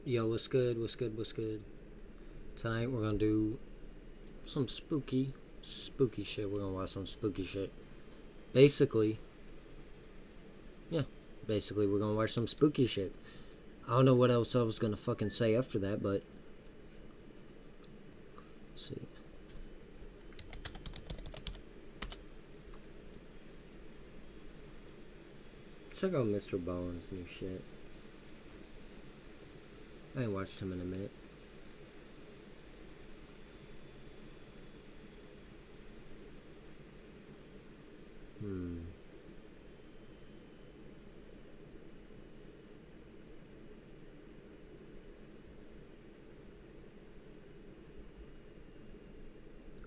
Yo, what's good? What's good? What's good? Tonight we're gonna do some spooky shit. We're gonna watch some spooky shit. Basically, yeah. Basically, we're gonna watch some spooky shit. I don't know what else I was gonna fucking say after that, but let's see. Check out Mr. Bowen's new shit. I ain't watched him in a minute.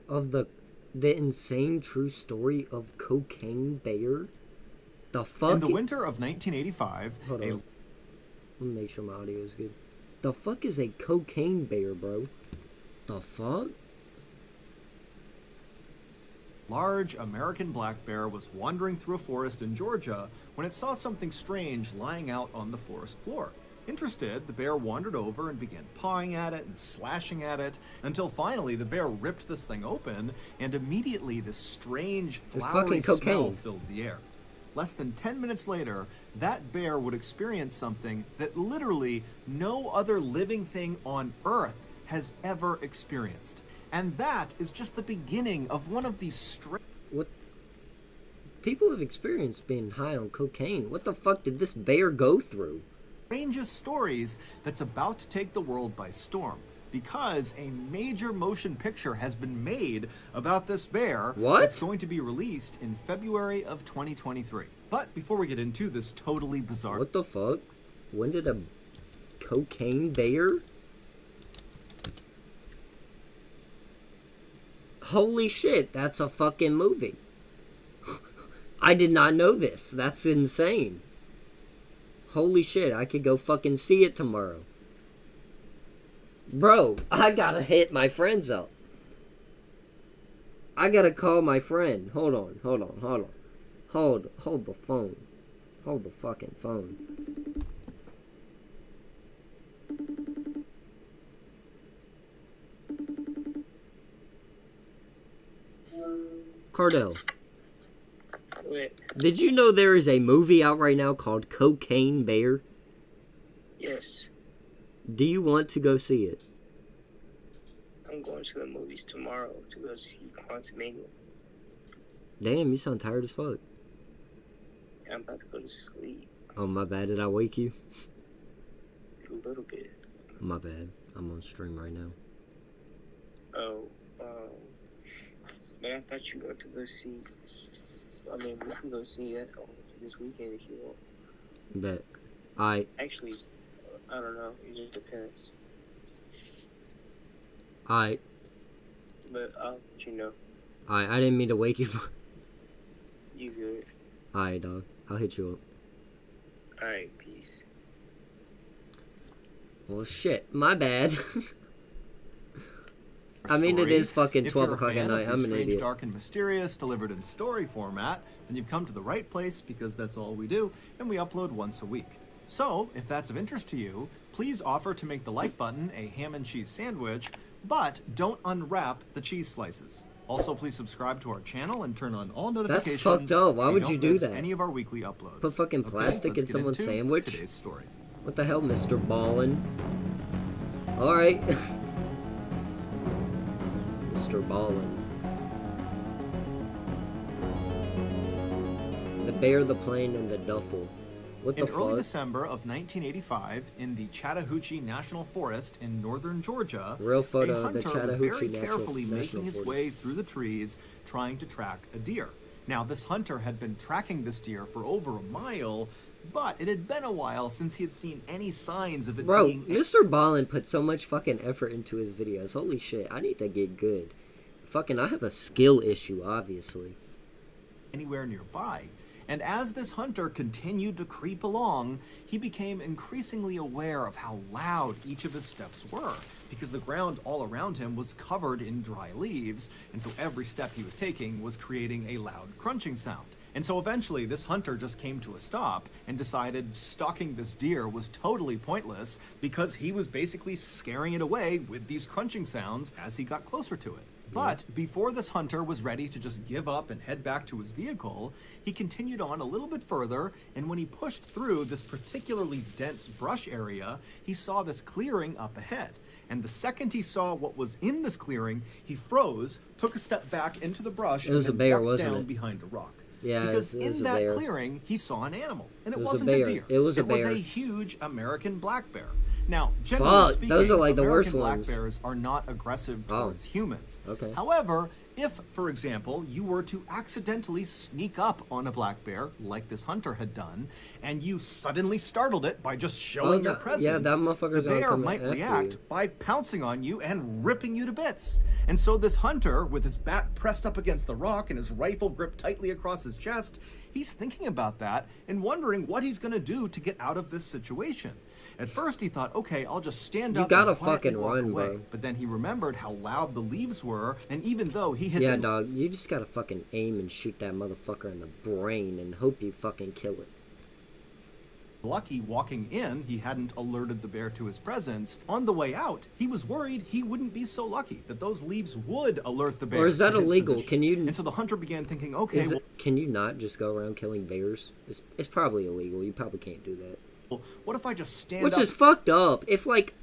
Of the insane true story of Cocaine Bear? The fuck? In the winter of 1985, Hold on. Let me make sure my audio is good. The fuck is a cocaine bear, bro? The fuck? large American black bear was wandering through a forest in Georgia when it saw something strange lying out on the forest floor. Interested, the bear wandered over and began pawing at it and slashing at it until finally the bear ripped this thing open and immediately this strange flowery smell filled the air. Less than 10 minutes later, that bear would experience something that literally no other living thing on Earth has ever experienced. And that is just the beginning of one of these What? People have experienced being high on cocaine. What the fuck did this bear go through? Strangest stories that's about to take the world by storm. Because a major motion picture has been made about this bear. What? It's going to be released in February of 2023. But before we get into this totally bizarre... What the fuck? When did a cocaine bear? Holy shit, that's a fucking movie. I did not know this. That's insane. Holy shit, I could go fucking see it tomorrow. Bro, I gotta hit my friends up. I gotta call my friend. Hold on. Hold the phone. Hold the fucking phone. Cardell. Wait. Did you know there is a movie out right now called Cocaine Bear? Yes. Do you want to go see it? I'm going to the movies tomorrow to go see Quantumania. Damn, you sound tired as fuck. I'm about to go to sleep. Oh, my bad. Did I wake you? A little bit. My bad. I'm on stream right now. Oh, man, I thought you wanted to go see... I mean, we can go see that this weekend if you want. Bet. Actually, I don't know. It just depends. Alright. But I'll let you know. Alright, I didn't mean to wake you. You good. Alright, dog. I'll hit you up. Alright, peace. Well, shit. My bad. I mean, it is fucking 12 o'clock at night. I'm an idiot. Dark and mysterious, delivered in story format, then you've come to the right place because that's all we do, and we upload once a week. So, if that's of interest to you, please offer to make the like button a ham and cheese sandwich, but don't unwrap the cheese slices. Also, please subscribe to our channel and turn on all notifications. That's fucked up. Why would you do that? Any of our weekly uploads. Put fucking plastic in someone's sandwich? Today's story. What the hell, Mr. Ballin? Alright. Mr. Ballin. The bear, the plane, and the duffel. What the fuck? In early December of 1985, in the Chattahoochee National Forest in northern Georgia, Real photo a hunter of the Chattahoochee was very carefully making his Forest. way through the trees, trying to track a deer. Now, this hunter had been tracking this deer for over a mile, but it had been a while since he had seen any signs of it being... Bro, Mr. Ballin put so much fucking effort into his videos. Holy shit, I need to get good. Fucking, I have a skill issue, obviously. ...anywhere nearby. And as this hunter continued to creep along, he became increasingly aware of how loud each of his steps were, because the ground all around him was covered in dry leaves, and so every step he was taking was creating a loud crunching sound. And so eventually, this hunter just came to a stop and decided stalking this deer was totally pointless because he was basically scaring it away with these crunching sounds as he got closer to it. But before this hunter was ready to just give up and head back to his vehicle, he continued on a little bit further, and when he pushed through this particularly dense brush area, he saw this clearing up ahead. And the second he saw what was in this clearing, he froze, took a step back into the brush, and was a then bear, ducked wasn't down it? behind a rock. Yeah, Because it was in a that bear. clearing, he saw an animal, and it, It was a wasn't bear. deer. It was a It was bear. a huge American black bear. Now, generally Fuck, speaking, those are like the American worst black ones. bears are not aggressive Oh. towards humans. Okay. However, if, for example, you were to accidentally sneak up on a black bear, like this hunter had done, and you suddenly startled it by just showing your that- presence, yeah, that motherfucker's the gonna bear come might after react you. by pouncing on you and ripping you to bits. And so this hunter, with his back pressed up against the rock and his rifle gripped tightly across his chest, he's thinking about that and wondering what he's going to do to get out of this situation. At first he thought, okay, I'll just stand You up gotta and quietly fucking walk run, away. bro. But then he remembered how loud the leaves were, and even though he had Yeah, been dog, you just gotta fucking aim and shoot that motherfucker in the brain and hope you fucking kill it. lucky walking in, he hadn't alerted the bear to his presence. On the way out, he was worried he wouldn't be so lucky, that those leaves would alert the bear. Or is that to his illegal? position. Can you- And so the hunter began thinking, okay, Can you not just go around killing bears? It's probably illegal. You probably can't do that. well, what if I just stand Which up? is fucked up. If, like,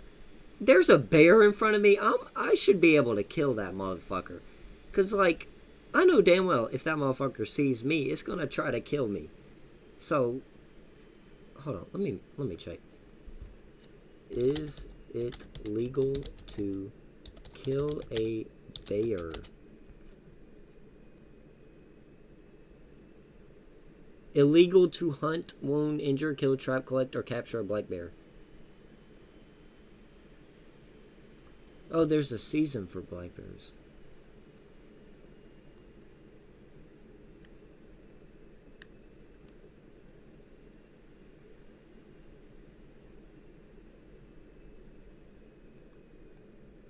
there's a bear in front of me, I should be able to kill that motherfucker. Because, like, I know damn well if that motherfucker sees me, it's going to try to kill me. So, hold on. Let me check. Is it legal to kill a bear? Illegal to hunt, wound, injure, kill, trap, collect, or capture a black bear. Oh, there's a season for black bears.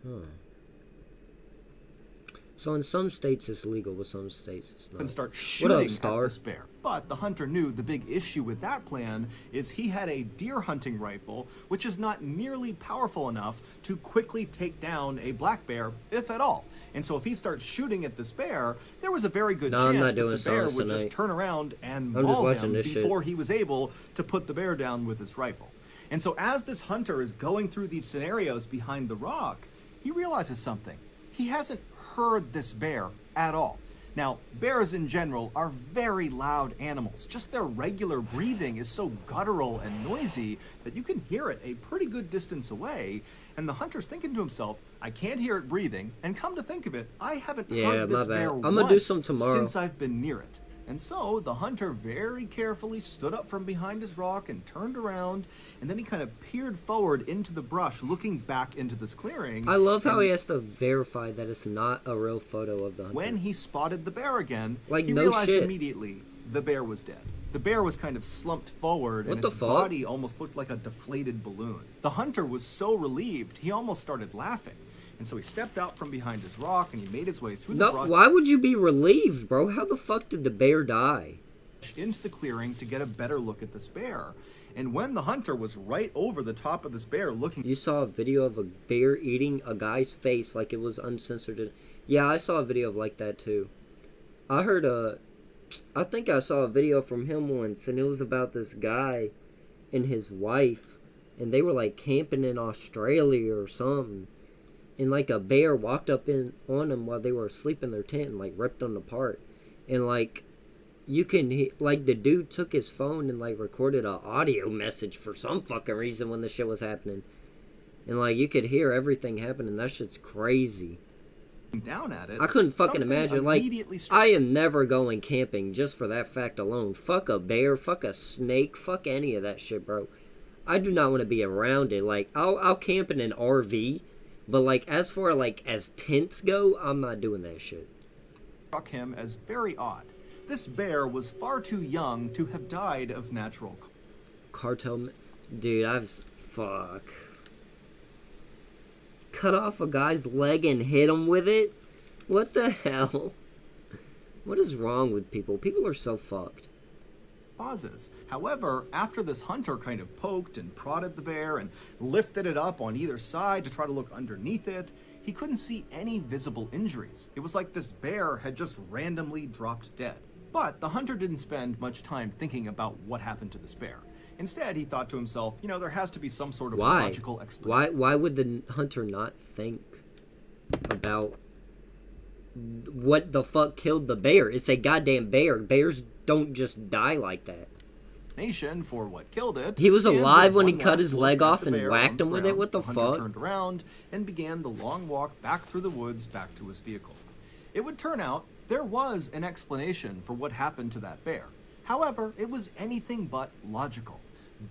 Huh. So in some states it's legal, but some states it's not. and start What shooting up, at Star? this bear. But the hunter knew the big issue with that plan is he had a deer hunting rifle, which is not nearly powerful enough to quickly take down a black bear, if at all. And so if he starts shooting at this bear, there was a very good No, I'm chance not that doing the bear songs would tonight. just turn around and I'm just maul watching him this shit. before he was able to put the bear down with his rifle. And so as this hunter is going through these scenarios behind the rock, he realizes something. He hasn't heard this bear at all. Now, bears in general are very loud animals. Just their regular breathing is so guttural and noisy that you can hear it a pretty good distance away. And the hunter's thinking to himself, I can't hear it breathing. And come to think of it, I haven't Yeah, heard my this bad. bear I'm gonna do once some tomorrow. since I've been near it. And so the hunter very carefully stood up from behind his rock and turned around, and then he kind of peered forward into the brush, looking back into this clearing. I love how and he has to verify that it's not a real photo of the hunter. when he spotted the bear again, Like, he no realized shit. immediately the bear was dead. The bear was kind of slumped forward, What and the its fuck? body almost looked like a deflated balloon. The hunter was so relieved, he almost started laughing. And so he stepped out from behind his rock, and he made his way through the No, brush why would you be relieved, bro? How the fuck did the bear die? into the clearing to get a better look at this bear. And when the hunter was right over the top of this bear looking You saw a video of a bear eating a guy's face like it was uncensored. Yeah, I saw a video of like that too. I think I saw a video from him once, and it was about this guy and his wife, and they were like camping in Australia or something. And like a bear walked up on them while they were asleep in their tent and like ripped them apart. And like you can like the dude took his phone and like recorded an audio message for some fucking reason when the shit was happening. And like you could hear everything happening. That shit's crazy. down at it, I couldn't fucking something imagine. Like, immediately struck I am never going camping just for that fact alone. Fuck a bear, fuck a snake, fuck any of that shit, bro. I do not want to be around it. Like, I'll camp in an RV, but like as far like as tents go, I'm not doing that shit. him as very odd. This bear was far too young to have died of natural Cartel, dude, fuck. Cut off a guy's leg and hit him with it? What the hell? What is wrong with people? People are so fucked. Pauses. However, after this hunter kind of poked and prodded the bear and lifted it up on either side to try to look underneath it, he couldn't see any visible injuries. It was like this bear had just randomly dropped dead. But the hunter didn't spend much time thinking about what happened to this bear. Instead, he thought to himself, there has to be some sort of logical explanation. Why would the hunter not think about what the fuck killed the bear? It's a goddamn bear. Bears don't just die like that. For what killed it. He was And alive with when he one cut last his look leg at off the and bear whacked on him the with it? ground, What the hunter fuck? turned around and began the long walk back through the woods back to his vehicle. It would turn out there was an explanation for what happened to that bear. However, it was anything but logical.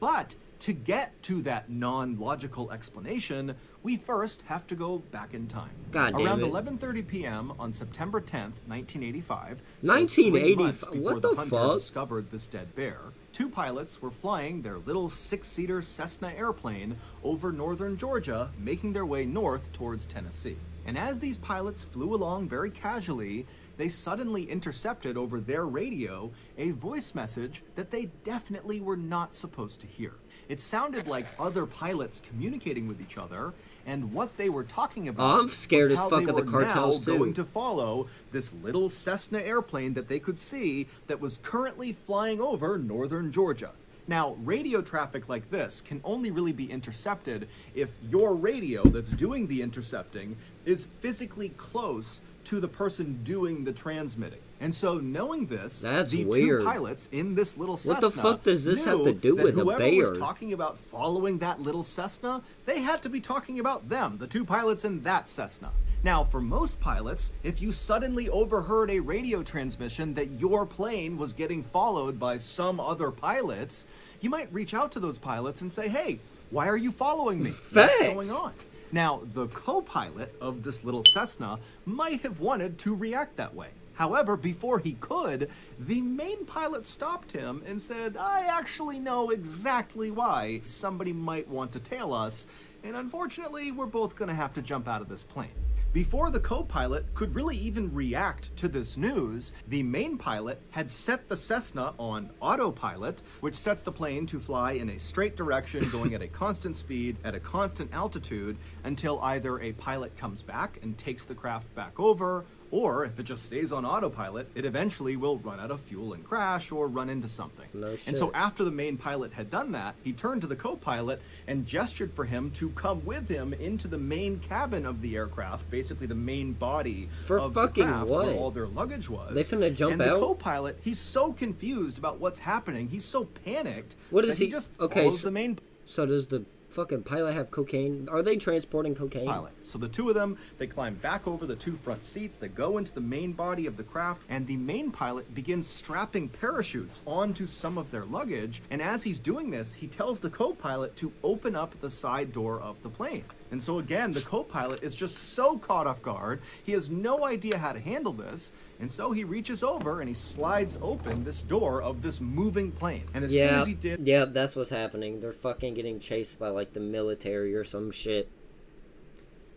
But to get to that non-logical explanation, we first have to go back in time. God damn Around it. 11:30 p.m. on September 10th, 1985, 1980 3 months before what the the hunter fuck? discovered this dead bear, two pilots were flying their little 6-seater Cessna airplane over northern Georgia, making their way north towards Tennessee. And as these pilots flew along very casually, they suddenly intercepted over their radio a voice message that they definitely were not supposed to hear. It sounded like other pilots communicating with each other, and what they were talking about I'm scared was as how fuck they of the were cartels, now too. going to follow this little Cessna airplane that they could see that was currently flying over northern Georgia. Now, radio traffic like this can only really be intercepted if your radio that's doing the intercepting is physically close to the person doing the transmitting. And so, knowing this, That's the weird. two pilots in this little What Cessna the fuck does this have knew to do that with a whoever bear? was talking about following that little Cessna, they had to be talking about them, the two pilots in that Cessna. Now, for most pilots, if you suddenly overheard a radio transmission that your plane was getting followed by some other pilots, you might reach out to those pilots and say, "Hey, why are you following me? What's Facts. going on?" Now, the co-pilot of this little Cessna might have wanted to react that way. However, before he could, the main pilot stopped him and said, "I actually know exactly why somebody might want to tail us, and unfortunately, we're both going to have to jump out of this plane." Before the co-pilot could really even react to this news, the main pilot had set the Cessna on autopilot, which sets the plane to fly in a straight direction going at a constant speed at a constant altitude until either a pilot comes back and takes the craft back over, or if it just stays on autopilot, it eventually will run out of fuel and crash or run into something. No And so shit. after the main pilot had done that, he turned to the co-pilot and gestured for him to come with him into the main cabin of the aircraft, basically the main body For of fucking the craft what? where all their luggage was. They finna jump and out? the co-pilot, he's so confused about what's happening, he's so panicked What is that he he- just okay, follows so- the main So does the fucking pilot have cocaine? Are they transporting cocaine? pilot. So the two of them, they climb back over the two front seats, they go into the main body of the craft, and the main pilot begins strapping parachutes onto some of their luggage, and as he's doing this, he tells the co-pilot to open up the side door of the plane. And so again, the co-pilot is just so caught off guard, he has no idea how to handle this, and so he reaches over and he slides open this door of this moving plane. And as soon Yeah, as he did, yeah, that's what's happening. They're fucking getting chased by like the military or some shit.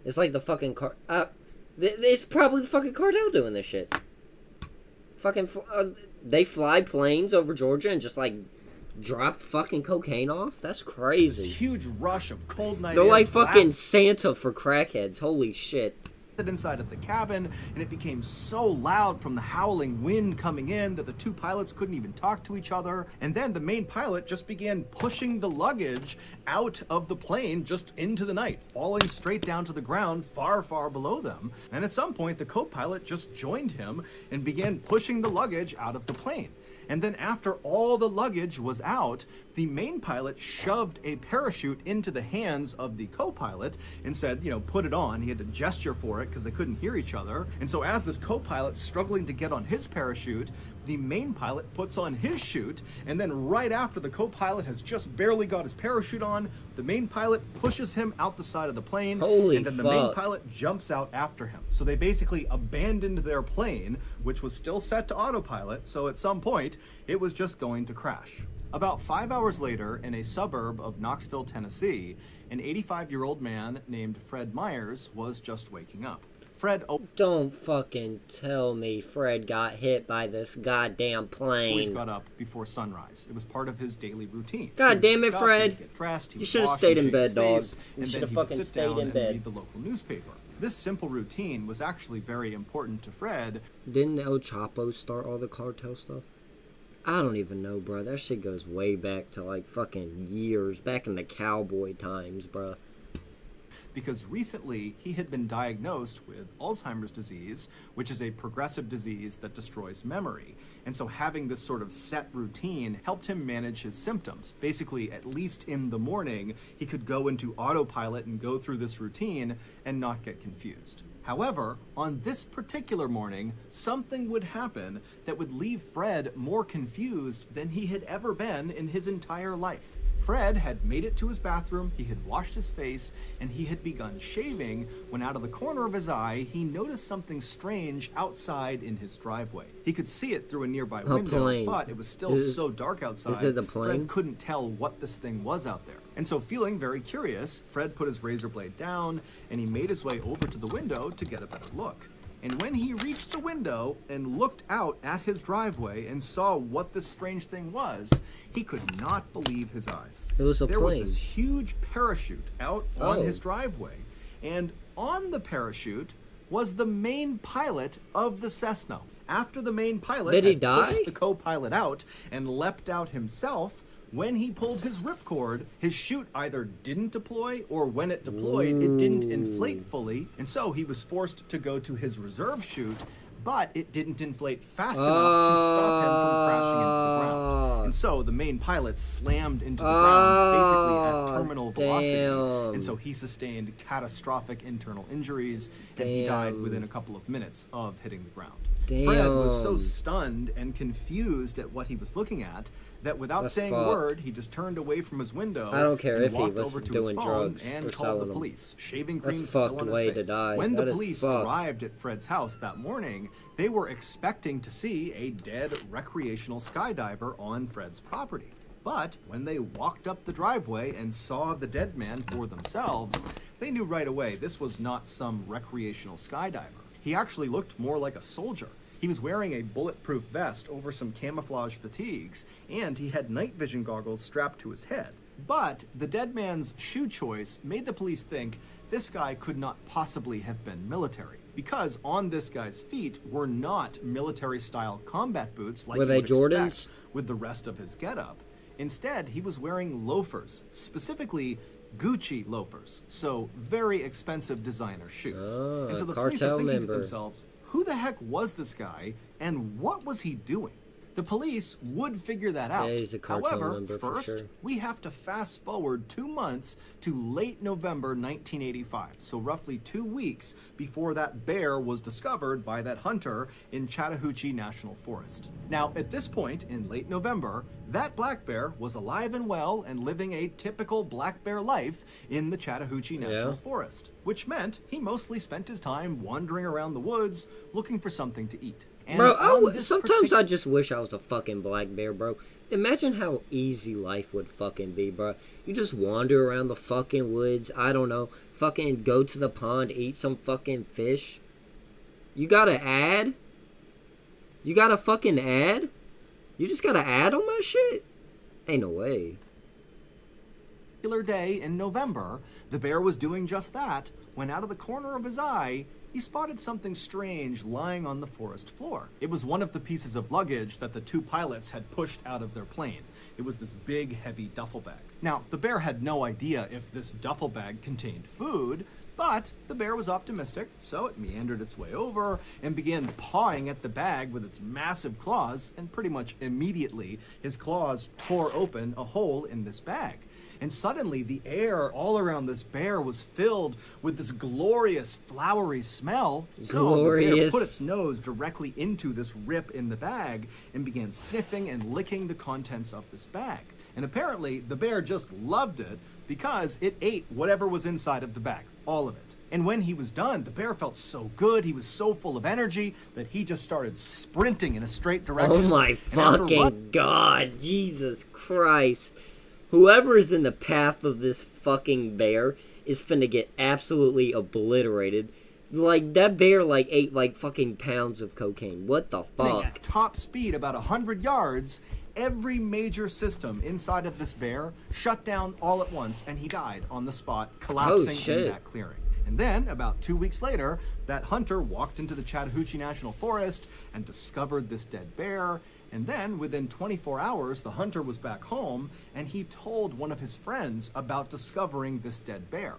It's like the fucking car. It's probably the fucking cartel doing this shit. Fucking, they fly planes over Georgia and just like drop fucking cocaine off. That's this crazy. huge rush of cold night They're air like fucking blasts Santa for crackheads. Holy shit. inside of the cabin, and it became so loud from the howling wind coming in that the two pilots couldn't even talk to each other. And then the main pilot just began pushing the luggage out of the plane just into the night, falling straight down to the ground far, far below them. And at some point, the co-pilot just joined him and began pushing the luggage out of the plane. And then after all the luggage was out, the main pilot shoved a parachute into the hands of the co-pilot and said, put it on. He had to gesture for it because they couldn't hear each other. And so as this co-pilot's struggling to get on his parachute, the main pilot puts on his chute, and then right after the co-pilot has just barely got his parachute on, the main pilot pushes him out the side of the plane, Holy and then the main fuck. pilot jumps out after him. So they basically abandoned their plane, which was still set to autopilot, so at some point, it was just going to crash. About 5 hours later, in a suburb of Knoxville, Tennessee, an 85-year-old man named Fred Myers was just waking up. Fred Don't fucking tell me Fred got hit by this goddamn always plane. got up before sunrise. It was part of his daily routine. God He damn would it, wake up, he Fred. would get dressed, he You would should've wash stayed and in shave his bed, dog. face, You and should've then he would fucking sit stayed down in and bed. read the local newspaper. This simple routine was actually very important to Fred. Didn't El Chapo start all the cartel stuff? I don't even know, bro. That shit goes way back to like fucking years, back in the cowboy times, bro. Because recently he had been diagnosed with Alzheimer's disease, which is a progressive disease that destroys memory. And so having this sort of set routine helped him manage his symptoms. Basically, at least in the morning, he could go into autopilot and go through this routine and not get confused. However, on this particular morning, something would happen that would leave Fred more confused than he had ever been in his entire life. Fred had made it to his bathroom, he had washed his face, and he had begun shaving when out of the corner of his eye, he noticed something strange outside in his driveway. He could see it through a nearby A window, plane. but it was still so dark outside, is it a plane? Fred couldn't tell what this thing was out there. And so feeling very curious, Fred put his razor blade down, and he made his way over to the window to get a better look. And when he reached the window and looked out at his driveway and saw what this strange thing was, he could not believe his eyes. It was a There was plane. this huge parachute out on Oh. his driveway, and on the parachute was the main pilot of the Cessna. After the main pilot Did he had die? pushed the co-pilot out and leapt out himself, when he pulled his ripcord, his chute either didn't deploy, or when it deployed, it didn't inflate fully, and so he was forced to go to his reserve chute, but it didn't inflate fast enough to stop him from crashing into the ground. And so the main pilot slammed into the ground, basically at terminal velocity, damn. and so he sustained catastrophic internal injuries, and he died Damn. within a couple of minutes of hitting the ground. Fred was so Damn. stunned and confused at what he was looking at that without That's saying a fucked. word, he just turned away from his window I don't care and if he walked was over to his doing phone drugs and or called selling the them. police. Shaving That's cream a still fucked on his way to face. die. When That the is police fucked. arrived at Fred's house that morning, they were expecting to see a dead recreational skydiver on Fred's property. But when they walked up the driveway and saw the dead man for themselves, they knew right away this was not some recreational skydiver. He actually looked more like a soldier. He was wearing a bulletproof vest over some camouflage fatigues, and he had night vision goggles strapped to his head. But the dead man's shoe choice made the police think this guy could not possibly have been military, because on this guy's feet were not military-style combat boots like Were you they would expect Jordans? with the rest of his getup. Instead, he was wearing loafers, specifically Gucci loafers, so very expensive designer shoes. Oh, and so the a police are cartel thinking to member. themselves, who the heck was this guy, and what was he doing? The police would figure that out. Yeah, he's a cartel However, member for first, sure. we have to fast forward 2 months to late November 1985, so roughly 2 weeks before that bear was discovered by that hunter in Chattahoochee National Forest. Now, at this point in late November, that black bear was alive and well and living a typical black bear life in the Chattahoochee National Yeah. Forest, which meant he mostly spent his time wandering around the woods looking for something to eat. And Bro, on this sometimes partic- I just wish I was a fucking black bear, bro. Imagine how easy life would fucking be, bro. You just wander around the fucking woods, I don't know, fucking go to the pond, eat some fucking fish. You got an ad? You got a fucking ad? You just got an ad on my shit? Ain't no way. particular day in November, the bear was doing just that when out of the corner of his eye, he spotted something strange lying on the forest floor. It was one of the pieces of luggage that the two pilots had pushed out of their plane. It was this big, heavy duffel bag. Now, the bear had no idea if this duffel bag contained food, but the bear was optimistic, so it meandered its way over and began pawing at the bag with its massive claws, and pretty much immediately, his claws tore open a hole in this bag. And suddenly, the air all around this bear was filled with this glorious, flowery smell. So the bear Glorious. put its nose directly into this rip in the bag and began sniffing and licking the contents of this bag. And apparently, the bear just loved it because it ate whatever was inside of the bag, all of it. And when he was done, the bear felt so good, he was so full of energy that he just started sprinting in a straight direction. Oh my And after fucking god, Jesus Christ. Whoever is in the path of this fucking bear is finna get absolutely obliterated. Like, that bear, like, ate, like, fucking pounds of cocaine. What the fuck? At top speed, about 100 yards, every major system inside of this bear shut down all at once, and he died on the spot, collapsing in that clearing. And then, about 2 weeks later, that hunter walked into the Chattahoochee National Forest and discovered this dead bear. And then, within 24 hours, the hunter was back home, and he told one of his friends about discovering this dead bear.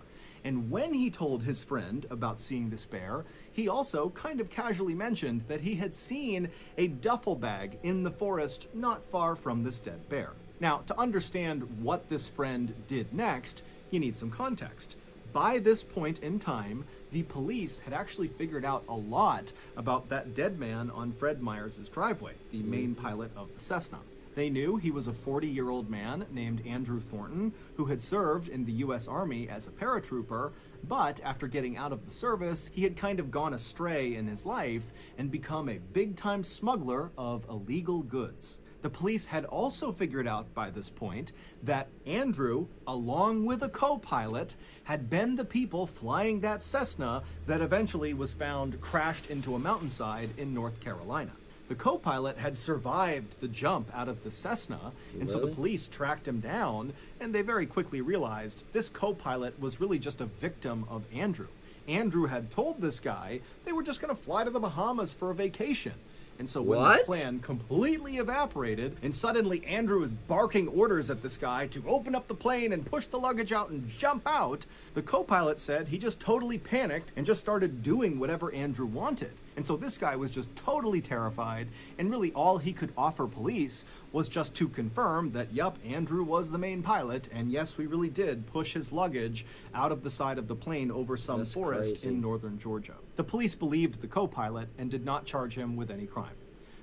And when he told his friend about seeing this bear, he also kind of casually mentioned that he had seen a duffel bag in the forest not far from this dead bear. Now, to understand what this friend did next, you need some context. By this point in time, the police had actually figured out a lot about that dead man on Fred Myers' driveway, the main pilot of the Cessna. They knew he was a 40-year-old man named Andrew Thornton, who had served in the U.S. Army as a paratrooper, but after getting out of the service, he had kind of gone astray in his life and become a big-time smuggler of illegal goods. The police had also figured out by this point that Andrew, along with a co-pilot, had been the people flying that Cessna that eventually was found crashed into a mountainside in North Carolina. The co-pilot had survived the jump out of the Cessna, and so the police tracked him down, and they very quickly realized this co-pilot was really just a victim of Andrew. Andrew had told this guy they were just going to fly to the Bahamas for a vacation. And so when the plan completely evaporated, and suddenly Andrew is barking orders at this guy to open up the plane and push the luggage out and jump out, the co-pilot said he just totally panicked and just started doing whatever Andrew wanted. And so this guy was just totally terrified, and really all he could offer police was just to confirm that, yup, Andrew was the main pilot, and yes, we really did push his luggage out of the side of the plane over some forest in northern Georgia. The police believed the co-pilot and did not charge him with any crime.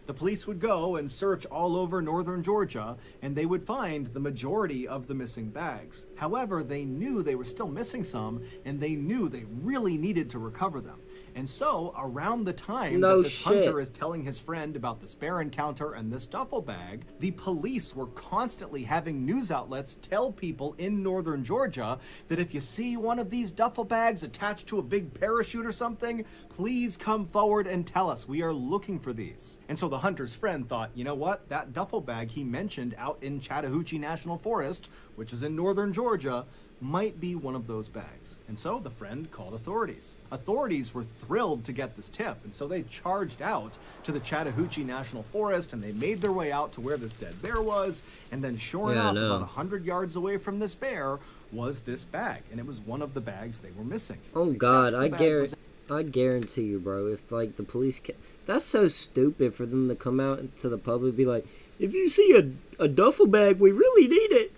The police would go and search all over northern Georgia, and they would find the majority of the missing bags. However, they knew they were still missing some, and they knew they really needed to recover them. And so, around the time that this hunter is telling his friend about this bear encounter and this duffel bag, the police were constantly having news outlets tell people in northern Georgia that if you see one of these duffel bags attached to a big parachute or something, please come forward and tell us. We are looking for these. And so the hunter's friend thought, you know what? That duffel bag he mentioned out in Chattahoochee National Forest, which is in northern Georgia, might be one of those bags. And so the friend called authorities. Authorities were thrilled to get this tip, and so they charged out to the Chattahoochee National Forest, and they made their way out to where this dead bear was, and then sure enough, about 100 yards away from this bear was this bag, and it was one of the bags they were missing. Oh God, I guarantee you, bro, if like the police that's so stupid for them to come out to the public and be like, if you see a duffel bag, we really need it.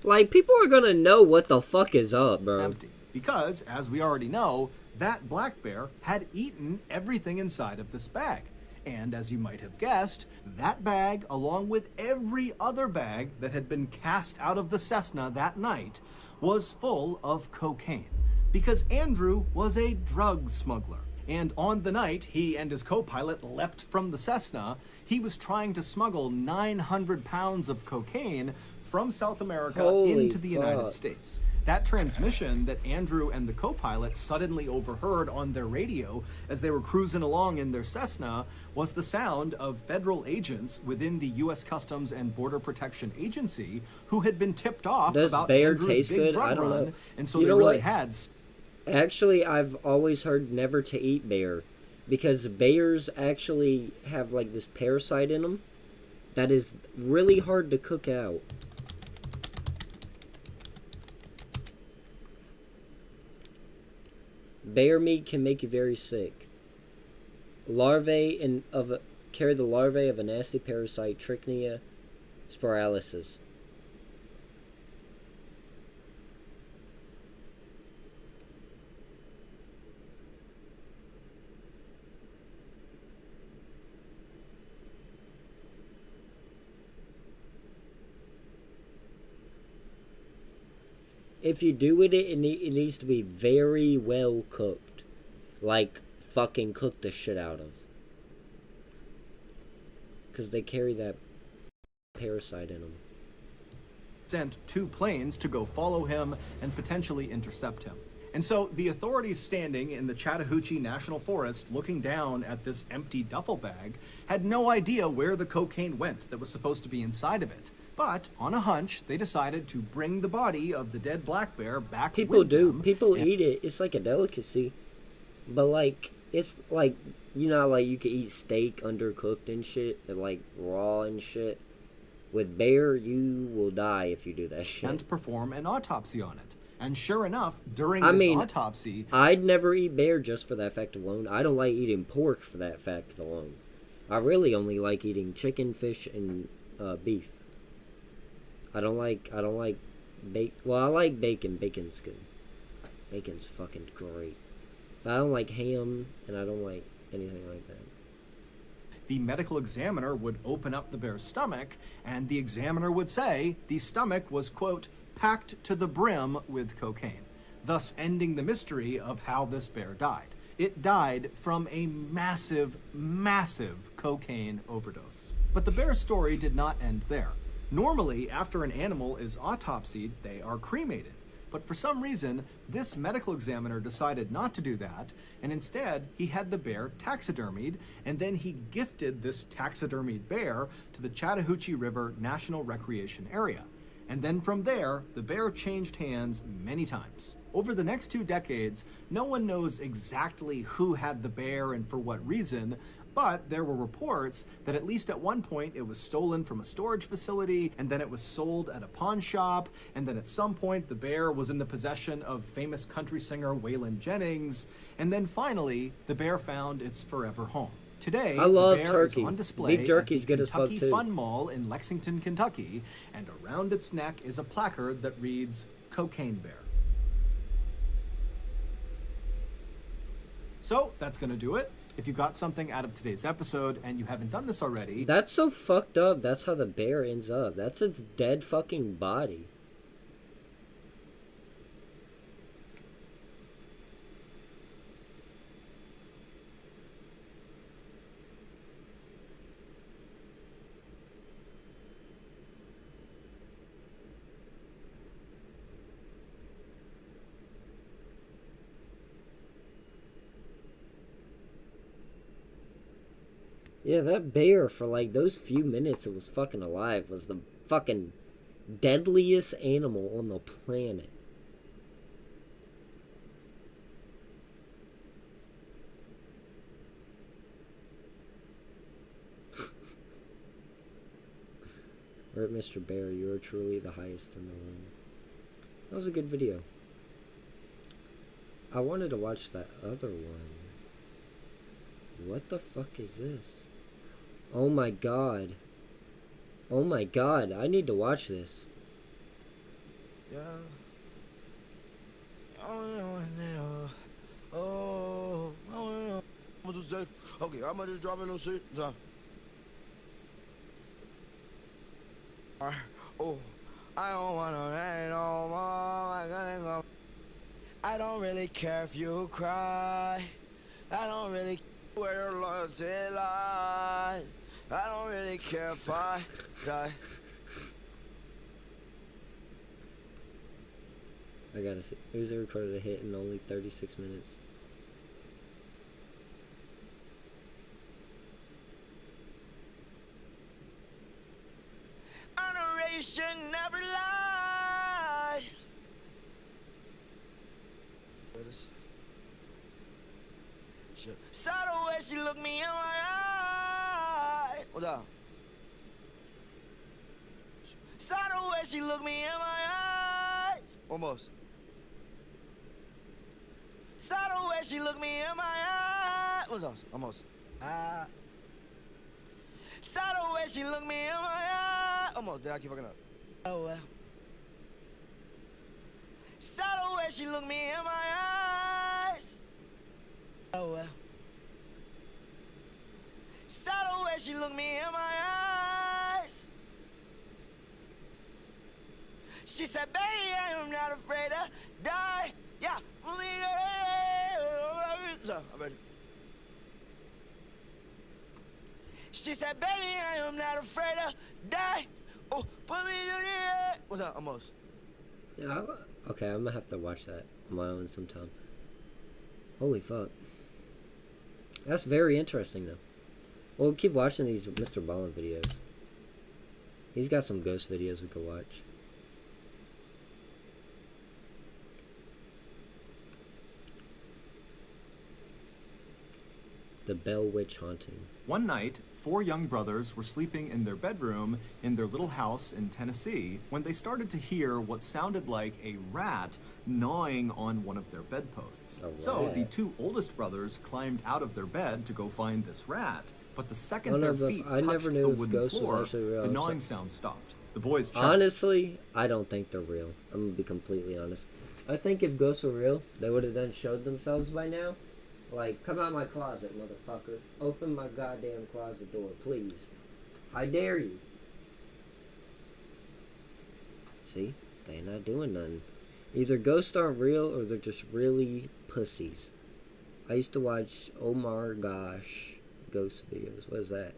Like, people are gonna know what the fuck is up, bro. Empty. Because, as we already know, that black bear had eaten everything inside of this bag. And as you might have guessed, that bag, along with every other bag that had been cast out of the Cessna that night, was full of cocaine. Because Andrew was a drug smuggler. And on the night he and his co-pilot leapt from the Cessna, he was trying to smuggle 900 pounds of cocaine from South America into the United States. That transmission that Andrew and the co-pilot suddenly overheard on their radio as they were cruising along in their Cessna was the sound of federal agents within the U.S. Customs and Border Protection Agency who had been tipped off about Andrew's big drug run, and so they really had... Actually, I've always heard never to eat bear, because bears actually have like this parasite in them that is really hard to cook out. Bear meat can make you very sick. Carry the larvae of a nasty parasite, Trichina spiralis. If you do it needs to be very well cooked. Like, fucking cook the shit out of. Because they carry that parasite in them. Sent 2 planes to go follow him and potentially intercept him. And so the authorities standing in the Chattahoochee National Forest looking down at this empty duffel bag had no idea where the cocaine went that was supposed to be inside of it. But on a hunch, they decided to bring the body of the dead black bear back People with do. them. People eat it. It's like a delicacy. But, like, it's like, you know, like you could eat steak undercooked and shit, and like raw and shit. With bear, you will die if you do that shit. And perform an autopsy on it. And sure enough, during I this mean, autopsy, I'd never eat bear just for that fact alone. I don't like eating pork for that fact alone. I really only like eating chicken, fish, and beef. I don't like bacon. Well, I like bacon. Bacon's good. Bacon's fucking great. But I don't like ham, and I don't like anything like that. the medical examiner would open up the bear's stomach, and the examiner would say the stomach was, quote, packed to the brim with cocaine, thus ending the mystery of how this bear died. It died from a massive, massive cocaine overdose. But the bear's story did not end there. Normally, after an animal is autopsied, they are cremated. But for some reason, this medical examiner decided not to do that, and instead, he had the bear taxidermied, and then he gifted this taxidermied bear to the Chattahoochee River National Recreation Area. And then from there, the bear changed hands many times. Over the next 2 decades, no one knows exactly who had the bear and for what reason, but there were reports that at least at one point it was stolen from a storage facility, and then it was sold at a pawn shop, and then at some point the bear was in the possession of famous country singer Waylon Jennings, and then finally the bear found its forever home. Today, I love the bear turkey. is on display Beef jerky's at the good as fuck, Kentucky too. Fun Mall in Lexington, Kentucky, and around its neck is a placard that reads, Cocaine Bear. So, that's going to do it. If you got something out of today's episode and you haven't done this already, That's so fucked up. That's how the bear ends up. That's its dead fucking body. Yeah, that bear, for like those few minutes it was fucking alive, was the fucking deadliest animal on the planet. Rip Mr. Bear, you are truly the highest in the room. That was a good video. I wanted to watch that other one. What the fuck is this? Oh my god. Oh my god, I need to watch this. Yeah. Oh, what was that? Okay, I'm gonna just drop in no shit. Oh, I don't wanna run no more. I gotta go. I don't really care if you cry. I don't really care where your loyalty lies. I don't really care if I die. I gotta see. Uzi recorded a hit in only 36 minutes. Honoration never lied. Shit. Saw the way she looked me in my eye. What's up? Saw the way she looked me in my eyes. Almost. Saw the way she looked me in my eyes. What's up? Almost. Saw the way she looked me in my eyes. Almost. Did I keep fucking up? Oh well. Saw the way she looked me in my eyes. Oh well. Saw the way she looked me in my eyes. She said, baby, I am not afraid to die. Yeah. So, I'm ready. She said, baby, I am not afraid to die. Oh, put me to the end. What's up? Almost. Okay, I'm gonna have to watch that on my own sometime. Holy fuck. That's very interesting, though. Well, keep watching these Mr. Ballin videos. He's got some ghost videos we could watch. The Bell Witch Haunting. One night, 4 young brothers were sleeping in their bedroom in their little house in Tennessee when they started to hear what sounded like a rat gnawing on one of their bedposts. So the 2 oldest brothers climbed out of their bed to go find this rat, but the second their feet touched the wooden floor, the gnawing sound stopped. The boys checked. Honestly, I don't think they're real. I'm gonna be completely honest. I think if ghosts were real, they would have done showed themselves by now. Like, come out my closet, motherfucker. Open my goddamn closet door, please. I dare you. See? They ain't not doing nothing. Either ghosts aren't real or they're just really pussies. I used to watch Omar Gosh ghost videos. What is that?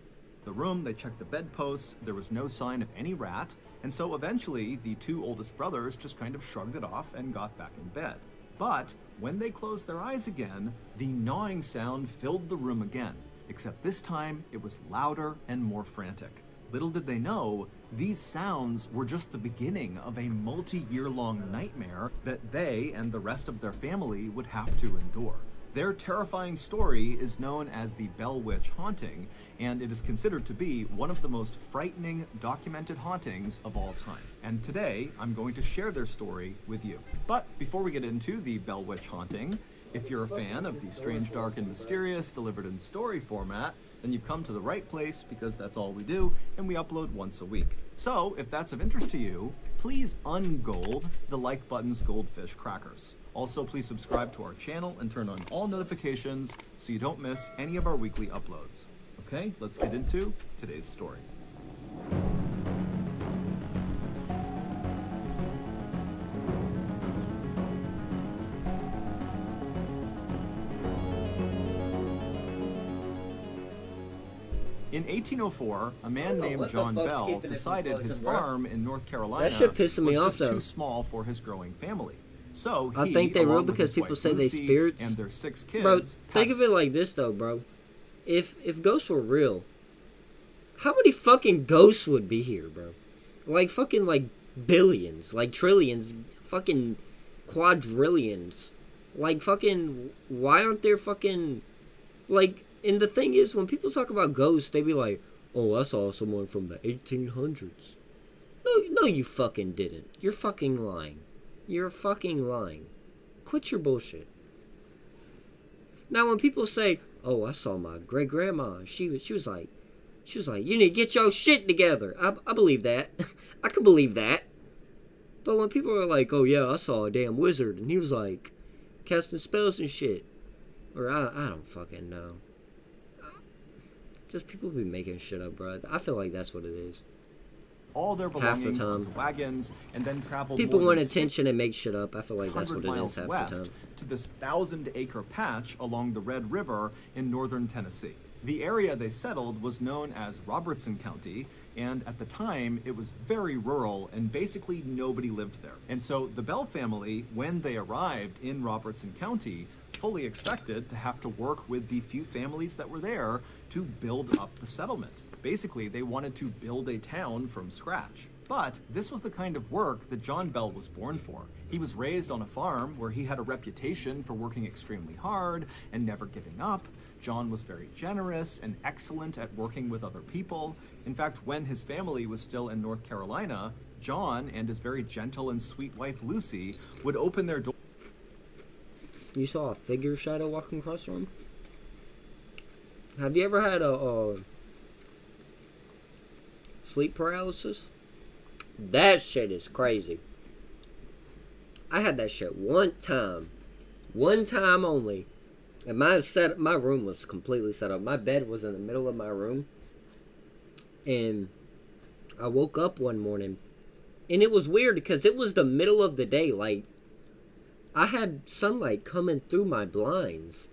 The room, they checked the bedposts, there was no sign of any rat, and so eventually the 2 oldest brothers just kind of shrugged it off and got back in bed. But when they closed their eyes again, the gnawing sound filled the room again, except this time it was louder and more frantic. Little did they know, these sounds were just the beginning of a multi-year-long nightmare that they and the rest of their family would have to endure. Their terrifying story is known as the Bell Witch Haunting, and it is considered to be one of the most frightening documented hauntings of all time. And today, I'm going to share their story with you. But before we get into the Bell Witch Haunting, if you're a fan of the strange, dark, and mysterious delivered in story format, then you've come to the right place because that's all we do, and we upload once a week. So, if that's of interest to you, please ungold the like button's goldfish crackers. Also, please subscribe to our channel and turn on all notifications so you don't miss any of our weekly uploads. Okay, let's get into today's story. In 1804, a man named John Bell decided his farm in North Carolina That shit pissing me was off, just though. too small for his growing family. So I he, think they will along with because his people wife say they Lucy spirits. and their 6 kids, Bro, think packed of it like this, though, bro. If ghosts were real, how many fucking ghosts would be here, bro? Like, fucking, like, billions, like, trillions, fucking quadrillions. Like, fucking, why aren't there fucking, like, and the thing is, when people talk about ghosts, they be like, oh, I saw someone from the 1800s. No, you fucking didn't. You're fucking lying. You're fucking lying. Quit your bullshit. Now, when people say, oh, I saw my great-grandma, she was like, you need to get your shit together. I believe that. I can believe that. But when people are like, oh, yeah, I saw a damn wizard, and he was like, casting spells and shit. Or, I don't fucking know. Just people be making shit up, bro. I feel like that's what it is. all their Half the belongings time. onto wagons and then traveled People more want than attention and make shit up. I feel like that's 600 what it is miles half the west time. to this 1,000-acre patch along the Red River in northern Tennessee. The area they settled was known as Robertson County, and at the time it was very rural and basically nobody lived there. And so the Bell family, when they arrived in Robertson County, fully expected to have to work with the few families that were there to build up the settlement. Basically, they wanted to build a town from scratch. But this was the kind of work that John Bell was born for. He was raised on a farm where he had a reputation for working extremely hard and never giving up. John was very generous and excellent at working with other people. In fact, when his family was still in North Carolina, John and his very gentle and sweet wife Lucy would open their door. You saw a figure shadow walking across the room? Have you ever had a sleep paralysis? That shit is crazy. I had that shit one time only, and my room was completely set up. My bed was in the middle of my room, and I woke up one morning, and it was weird because it was the middle of the day. Like, I had sunlight coming through my blinds,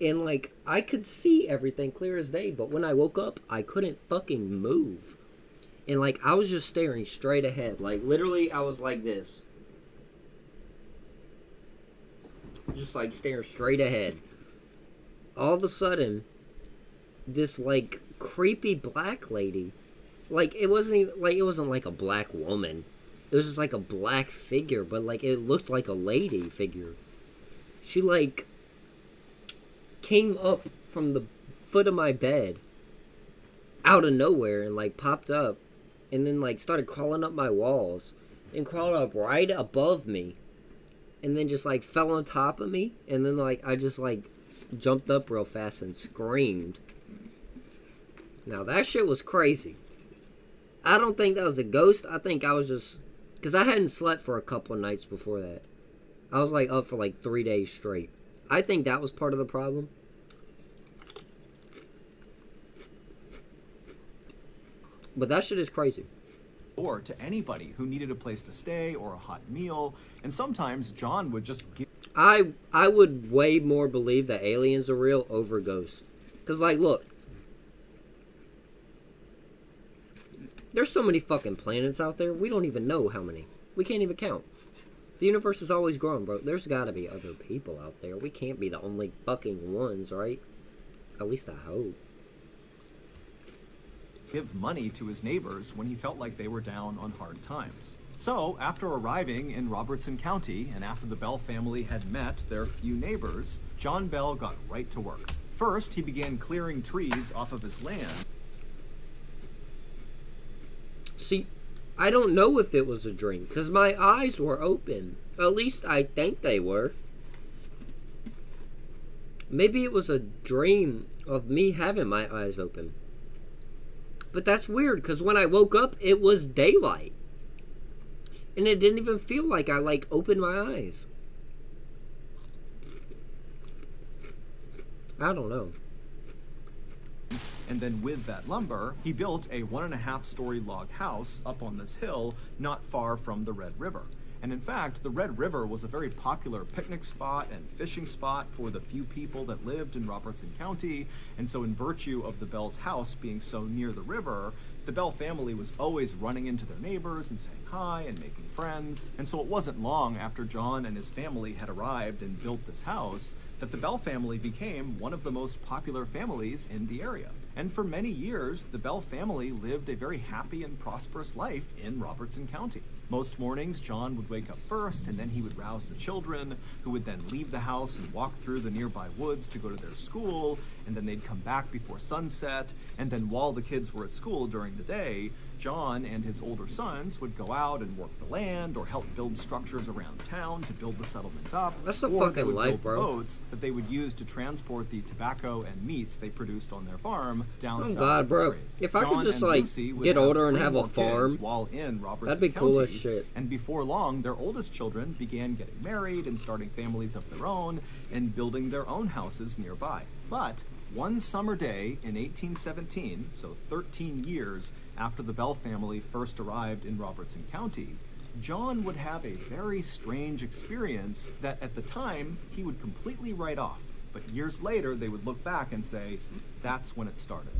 and like I could see everything clear as day. But when I woke up, I couldn't fucking move. And like I was just staring straight ahead. Like literally I was like this. Just like staring straight ahead. All of a sudden, this like creepy black lady, like it wasn't like a black woman. It was just like a black figure, but like it looked like a lady figure. She like came up from the foot of my bed out of nowhere and like popped up and then like started crawling up my walls and crawled up right above me and then just like fell on top of me, and then like I just like jumped up real fast and screamed. Now that shit was crazy. I don't think that was a ghost. I think I was just, because I hadn't slept for a couple of nights before that. I was like up for like 3 days straight. I think that was part of the problem. But that shit is crazy. Or to anybody who needed a place to stay or a hot meal, and sometimes John would just give I would way more believe that aliens are real over ghosts. Because like, look, there's so many fucking planets out there, we don't even know how many. We can't even count. The universe is always growing, bro. There's gotta be other people out there. We can't be the only fucking ones, right? At least I hope. give money to his neighbors when he felt like they were down on hard times. So, after arriving in Robertson County, and after the Bell family had met their few neighbors, John Bell got right to work. First, he began clearing trees off of his land. See, I don't know if it was a dream, because my eyes were open. At least I think they were. Maybe it was a dream of me having my eyes open. But that's weird, because when I woke up, it was daylight. And it didn't even feel like I, opened my eyes. I don't know. And then with that lumber, he built a 1.5-story log house up on this hill not far from the Red River. And in fact, the Red River was a very popular picnic spot and fishing spot for the few people that lived in Robertson County. And so in virtue of the Bell's house being so near the river, the Bell family was always running into their neighbors and saying hi and making friends. And so it wasn't long after John and his family had arrived and built this house that the Bell family became one of the most popular families in the area. And for many years, the Bell family lived a very happy and prosperous life in Robertson County. Most mornings, John would wake up first, and then he would rouse the children, who would then leave the house and walk through the nearby woods to go to their school, and then they'd come back before sunset, and then while the kids were at school during the day, John and his older sons would go out and work the land or help build structures around town to build the settlement up. That's the or they fucking would life, build bro. boats that they would use to transport the tobacco and meats they produced on their farm down Oh south God, for bro. trade. If I could John just, and Lucy would get older and 3 have a more kids farm, while in Robertson that'd be cool as County, shit. and before long, their oldest children began getting married and starting families of their own and building their own houses nearby. But one summer day in 1817, so 13 years after the Bell family first arrived in Robertson County, John would have a very strange experience that at the time he would completely write off. But years later, they would look back and say, that's when it started.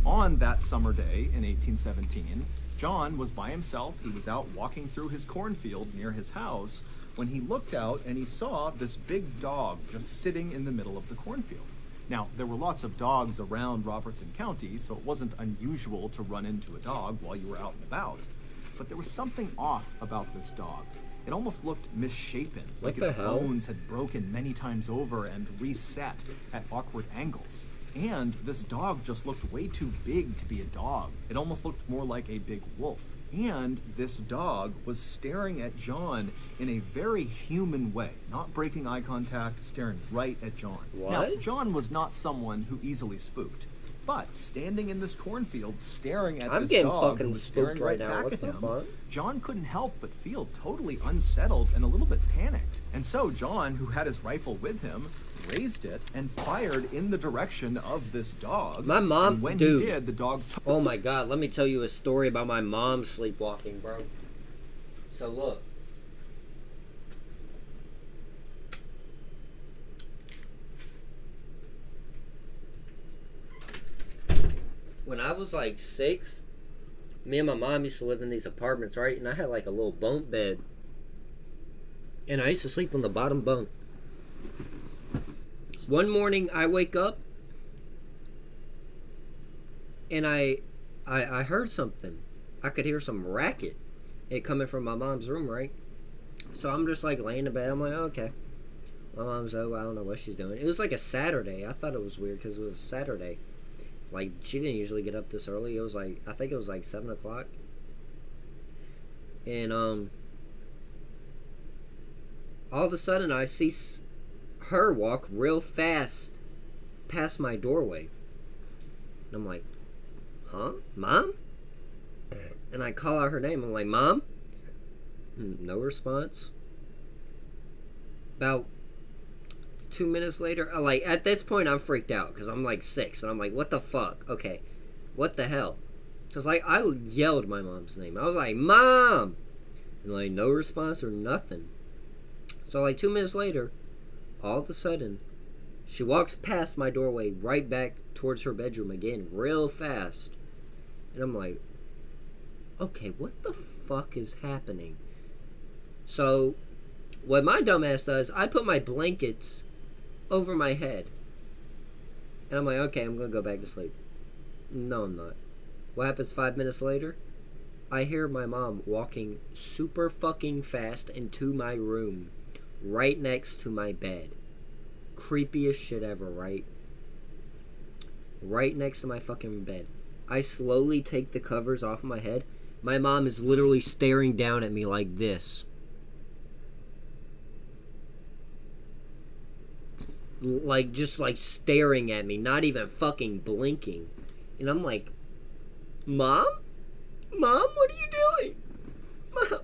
On that summer day in 1817, John was by himself. He was out walking through his cornfield near his house when he looked out and he saw this big dog just sitting in the middle of the cornfield. Now, there were lots of dogs around Robertson County, so it wasn't unusual to run into a dog while you were out and about. But there was something off about this dog. It almost looked misshapen, like What the its hell? bones had broken many times over and reset at awkward angles. And this dog just looked way too big to be a dog. It almost looked more like a big wolf. And this dog was staring at John in a very human way, not breaking eye contact, staring right at John. Now, What? John was not someone who easily spooked. But standing in this cornfield, staring at I'm this getting dog who fucking was staring spooked right right now. back What at the him, fuck? John couldn't help but feel totally unsettled and a little bit panicked. And so John, who had his rifle with him, raised it and fired in the direction of this dog. My mom- and when dude. he did, the dog took Oh my God, let me tell you a story about my mom sleepwalking, bro. So look. When I was 6, Me and my mom used to live in these apartments, right? And I had like a little bunk bed. And I used to sleep on the bottom bunk. One morning I wake up and I heard something. I could hear some racket. It coming from my mom's room, right? So I'm just like laying in bed. I'm like, okay. My mom's, oh, I don't know what she's doing. It was like a Saturday. I thought it was weird because it was a Saturday. Like, she didn't usually get up this early. It was like, I think it was like 7 o'clock. And, all of a sudden I see her walk real fast past my doorway. And I'm like, huh? Mom? And I call out her name. I'm like, Mom? No response. About 2 minutes later, like, at this point I'm freaked out because I'm like 6 and I'm like, what the fuck? Okay, what the hell? Because like I yelled my mom's name. I was like, Mom! And like no response or nothing. So like 2 minutes later, all of a sudden she walks past my doorway right back towards her bedroom again real fast. And I'm like, okay, what the fuck is happening? So what my dumbass does, I put my blankets over my head. And I'm like, okay, I'm gonna go back to sleep. No, I'm not. What happens 5 minutes later? I hear my mom walking super fucking fast into my room, right next to my bed. Creepiest shit ever, right? Right next to my fucking bed. I slowly take the covers off my head. My mom is literally staring down at me like this. Like, just like staring at me, not even fucking blinking. And I'm like, Mom? Mom, what are you doing? Mom.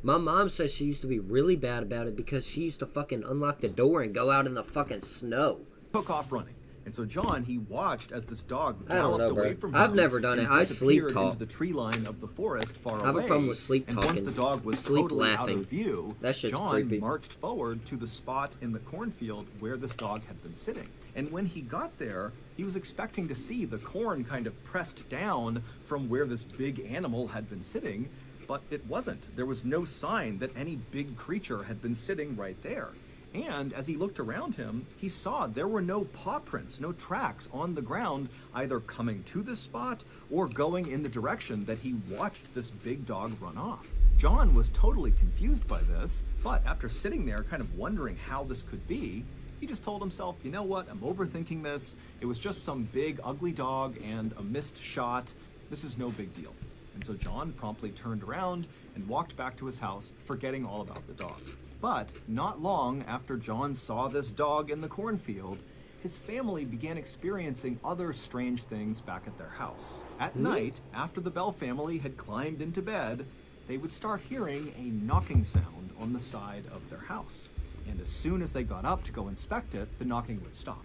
My mom says she used to be really bad about it because she used to fucking unlock the door and go out in the fucking snow. Took off running. And so John, he watched as this dog I don't galloped know, bro. away from him. I've never done and it. I disappeared sleep talk. into the tree line of the forest far away. I have a problem with sleep and talking. once the dog was Sleep totally laughing. out of view, That shit's John creepy. marched forward to the spot in the cornfield where this dog had been sitting. And when he got there, he was expecting to see the corn kind of pressed down from where this big animal had been sitting, but it wasn't. There was no sign that any big creature had been sitting right there. And as he looked around him, he saw there were no paw prints, no tracks on the ground, either coming to this spot or going in the direction that he watched this big dog run off. John was totally confused by this, but after sitting there kind of wondering how this could be, he just told himself, you know what, I'm overthinking this. It was just some big ugly dog and a missed shot. This is no big deal. And so John promptly turned around and walked back to his house, forgetting all about the dog. But not long after John saw this dog in the cornfield, his family began experiencing other strange things back at their house. At night, after the Bell family had climbed into bed, they would start hearing a knocking sound on the side of their house. And as soon as they got up to go inspect it, the knocking would stop.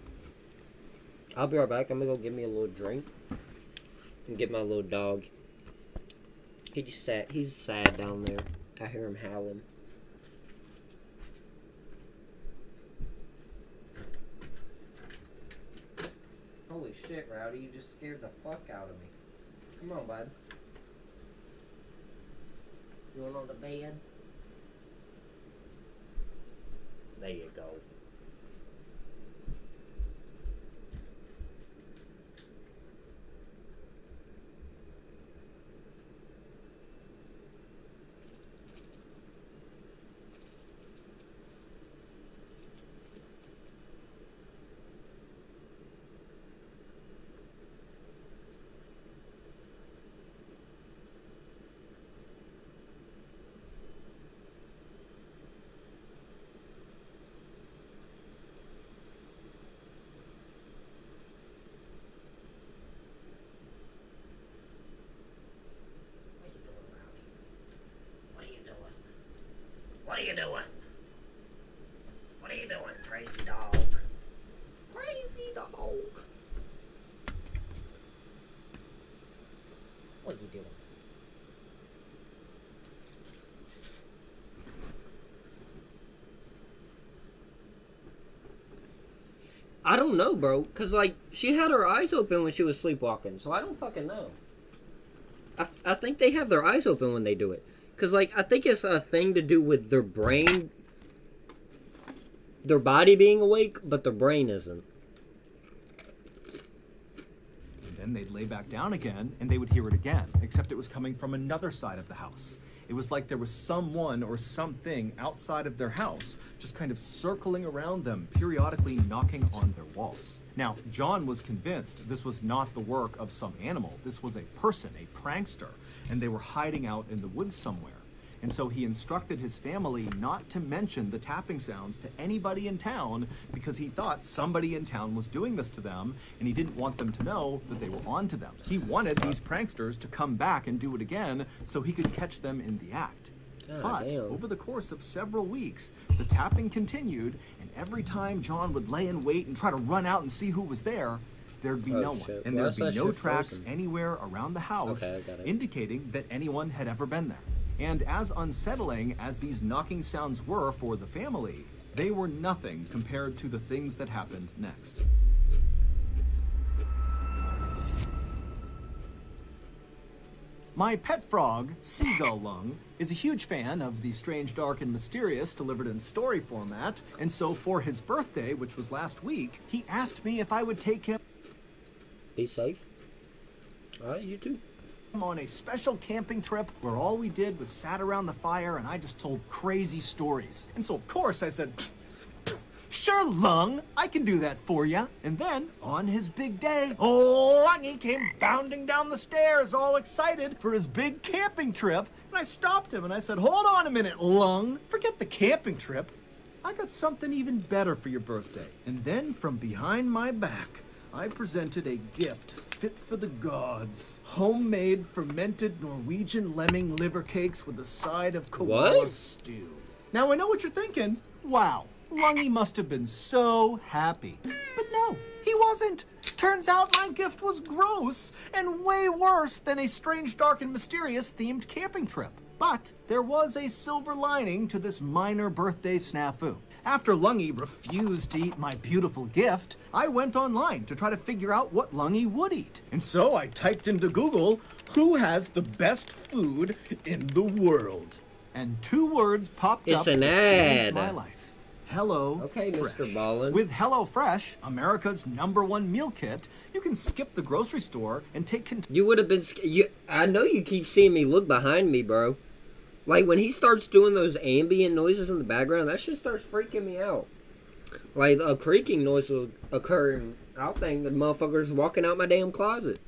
I'll be right back. I'm gonna go get me a little drink and get my little dog. He's sad down there. I hear him howling. Holy shit, Rowdy, you just scared the fuck out of me. Come on, bud. You want on the bed? There you go. What are you doing? What are you doing, crazy dog? Crazy dog. What are you doing? I don't know, bro. Because, like, she had her eyes open when she was sleepwalking. So I don't fucking know. I think they have their eyes open when they do it. Because, like, I think it's a thing to do with their brain. Their body being awake, but their brain isn't. And then they'd lay back down again, and they would hear it again, except it was coming from another side of the house. It was like there was someone or something outside of their house, just kind of circling around them, periodically knocking on their walls. Now, John was convinced this was not the work of some animal. This was a person, a prankster, and they were hiding out in the woods somewhere. And so he instructed his family not to mention the tapping sounds to anybody in town because he thought somebody in town was doing this to them, and he didn't want them to know that they were on to them. He wanted these pranksters to come back and do it again so he could catch them in the act. But over the course of several weeks, the tapping continued, and every time John would lay in wait and try to run out and see who was there, there'd be no one, and there'd be no tracks anywhere around the house indicating that anyone had ever been there. And as unsettling as these knocking sounds were for the family, they were nothing compared to the things that happened next. My pet frog, Seagull Lung, is a huge fan of the strange, dark, and mysterious delivered in story format, and so for his birthday, which was last week, he asked me if I would take him Be safe. Alright, you too. on a special camping trip where all we did was sat around the fire and I just told crazy stories. And so of course I said, sure, Lung, I can do that for you. And then, on his big day, Lungy came bounding down the stairs all excited for his big camping trip. And I stopped him and I said, hold on a minute, Lung. Forget the camping trip. I got something even better for your birthday. And then from behind my back, I presented a gift fit for the gods. Homemade fermented Norwegian lemming liver cakes with a side of koala stew. Now I know what you're thinking. Wow, Lungy must have been so happy. But no, he wasn't. Turns out my gift was gross and way worse than a strange, dark, and mysterious themed camping trip. But there was a silver lining to this minor birthday snafu. After Lungy refused to eat my beautiful gift, I went online to try to figure out what Lungy would eat. And so I typed into Google, who has the best food in the world? And 2 words popped up It's an that changed ad. my life. Hello Okay, Fresh. Mr. Ballin. With HelloFresh, America's #1 meal kit, you can skip the grocery store and take You would have been... I know you keep seeing me look behind me, bro. Like, when he starts doing those ambient noises in the background, that shit starts freaking me out. Like, a creaking noise will occur, and I'll think the motherfucker's walking out my damn closet.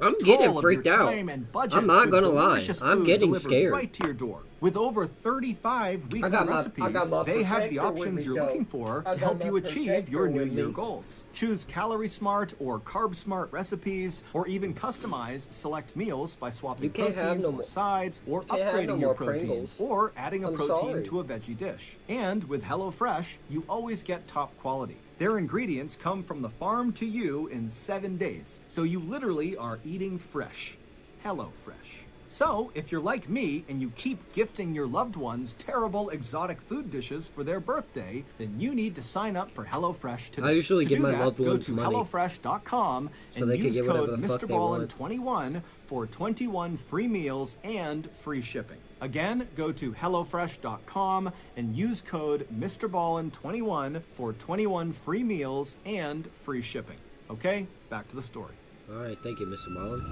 I'm getting freaked out. I'm not gonna lie. I'm getting scared. Right to your door. With over 35 weekly recipes, they have the options you're looking for to help you achieve your New Year goals. Choose Calorie Smart or Carb Smart recipes, or even customize select meals by swapping proteins or sides, or upgrading your proteins, or adding a protein to a veggie dish. And with HelloFresh, you always get top quality. Their ingredients come from the farm to you in 7 days, so you literally are eating fresh. HelloFresh. So, if you're like me and you keep gifting your loved ones terrible exotic food dishes for their birthday, then you need to sign up for HelloFresh today. I usually to give do my that, loved ones go to money. HelloFresh.com So and they can use get whatever code the fuck they want. MrBallin21 for 21 free meals and free shipping. Again, go to HelloFresh.com and use code MrBallin21 for 21 free meals and free shipping. Okay, back to the story. Alright, thank you, Mr. Ballin.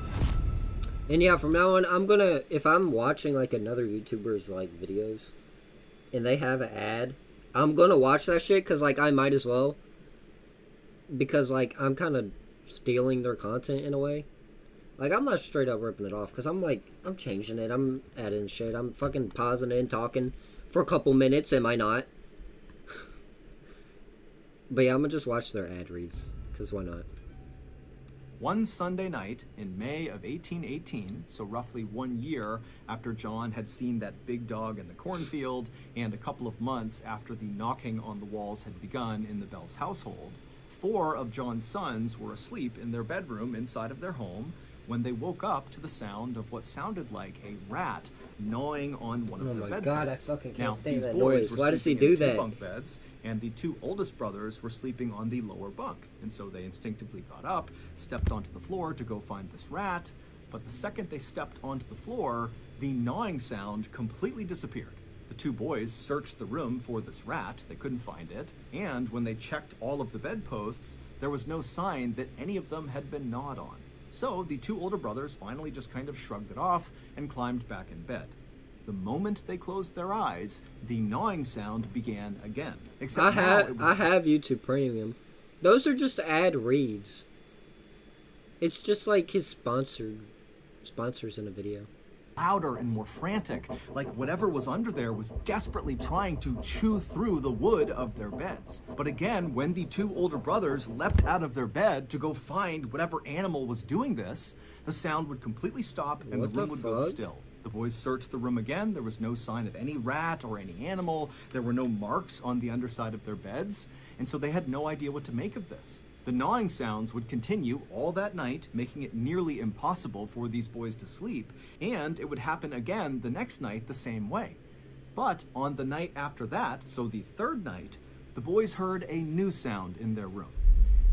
And yeah, from now on, I'm gonna... If I'm watching, like, another YouTuber's, like, videos, and they have an ad, I'm gonna watch that shit, because, like, I might as well. Because, like, I'm kind of stealing their content in a way. Like, I'm not straight up ripping it off, because I'm, like, I'm changing it, I'm adding shit, I'm fucking pausing it and talking for a couple minutes, am I not? But yeah, I'm gonna just watch their ad reads, because why not? One Sunday night in May of 1818, so roughly 1 year after John had seen that big dog in the cornfield, and a couple of months after the knocking on the walls had begun in the Bells household, 4 of John's sons were asleep in their bedroom inside of their home when they woke up to the sound of what sounded like a rat gnawing on one of Oh their my bedposts. God, I fucking can't Now, stand these that boys noise. were Why does he sleeping do in 2 that? bunk beds, and the 2 oldest brothers were sleeping on the lower bunk. And so they instinctively got up, stepped onto the floor to go find this rat, but the second they stepped onto the floor, the gnawing sound completely disappeared. The 2 boys searched the room for this rat. They couldn't find it. And when they checked all of the bedposts, there was no sign that any of them had been gnawed on. So the 2 older brothers finally just kind of shrugged it off and climbed back in bed. The moment they closed their eyes, the gnawing sound began again. Except now it was I have YouTube Premium. Those are just ad reads. It's just like his sponsors in a video. louder and more frantic, like whatever was under there was desperately trying to chew through the wood of their beds. But again, when the 2 older brothers leapt out of their bed to go find whatever animal was doing this, the sound would completely stop and What the room the would go fuck? still. The boys searched the room again. There was no sign of any rat or any animal. There were no marks on the underside of their beds, and so they had no idea what to make of this. The gnawing sounds would continue all that night, making it nearly impossible for these boys to sleep, and it would happen again the next night the same way. But on the night after that, so the 3rd night, the boys heard a new sound in their room.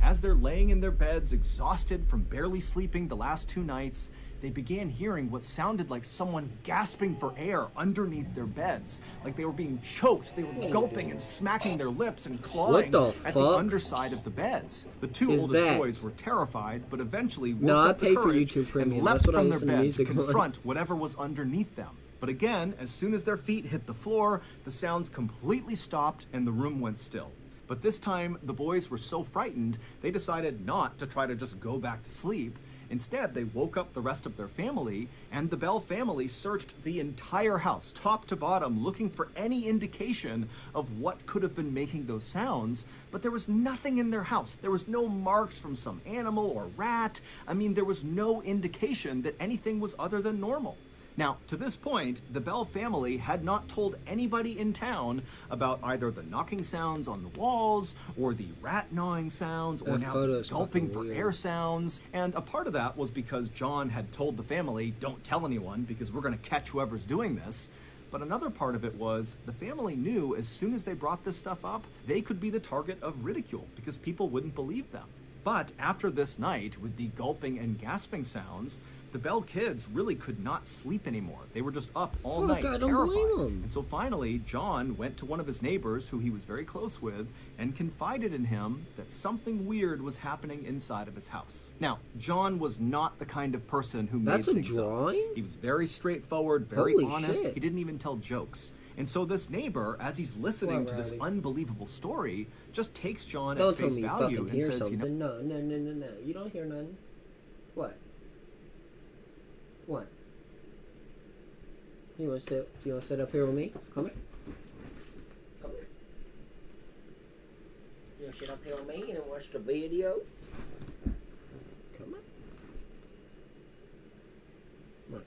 As they're laying in their beds, exhausted from barely sleeping the last 2 nights, they began hearing what sounded like someone gasping for air underneath their beds. Like they were being choked, they were gulping and smacking their lips and clawing the at the fuck underside of the beds. The 2 is oldest that? boys were terrified, but eventually worked No, I up the pay for courage YouTube Premium. and leapt That's what I from their listen to bed to music on. confront whatever was underneath them. But again, as soon as their feet hit the floor, the sounds completely stopped and the room went still. But this time, the boys were so frightened, they decided not to try to just go back to sleep. Instead, they woke up the rest of their family, and the Bell family searched the entire house, top to bottom, looking for any indication of what could have been making those sounds. But there was nothing in their house. There was no marks from some animal or rat. I mean, there was no indication that anything was other than normal. Now, to this point, the Bell family had not told anybody in town about either the knocking sounds on the walls, or the rat gnawing sounds, or That now photo the is gulping fucking for weird. air sounds. And a part of that was because John had told the family, don't tell anyone because we're going to catch whoever's doing this. But another part of it was the family knew as soon as they brought this stuff up, they could be the target of ridicule because people wouldn't believe them. But after this night, with the gulping and gasping sounds, the Bell kids really could not sleep anymore. They were just up all Fuck, night, I don't blame terrified. 'em. And so finally, John went to one of his neighbors, who he was very close with, and confided in him that something weird was happening inside of his house. Now, John was not the kind of person who That's a made things up. drawing? He was very straightforward, very Holy honest. shit. He didn't even tell jokes. And so this neighbor, as he's listening to this Rowdy. unbelievable story, just takes John Don't at tell face me you value fucking and hear says, something. No. You don't hear nothing. What? What? You want to sit up here with me? Come here. Come here. You want to sit up here with me and watch the video? Come on. Look.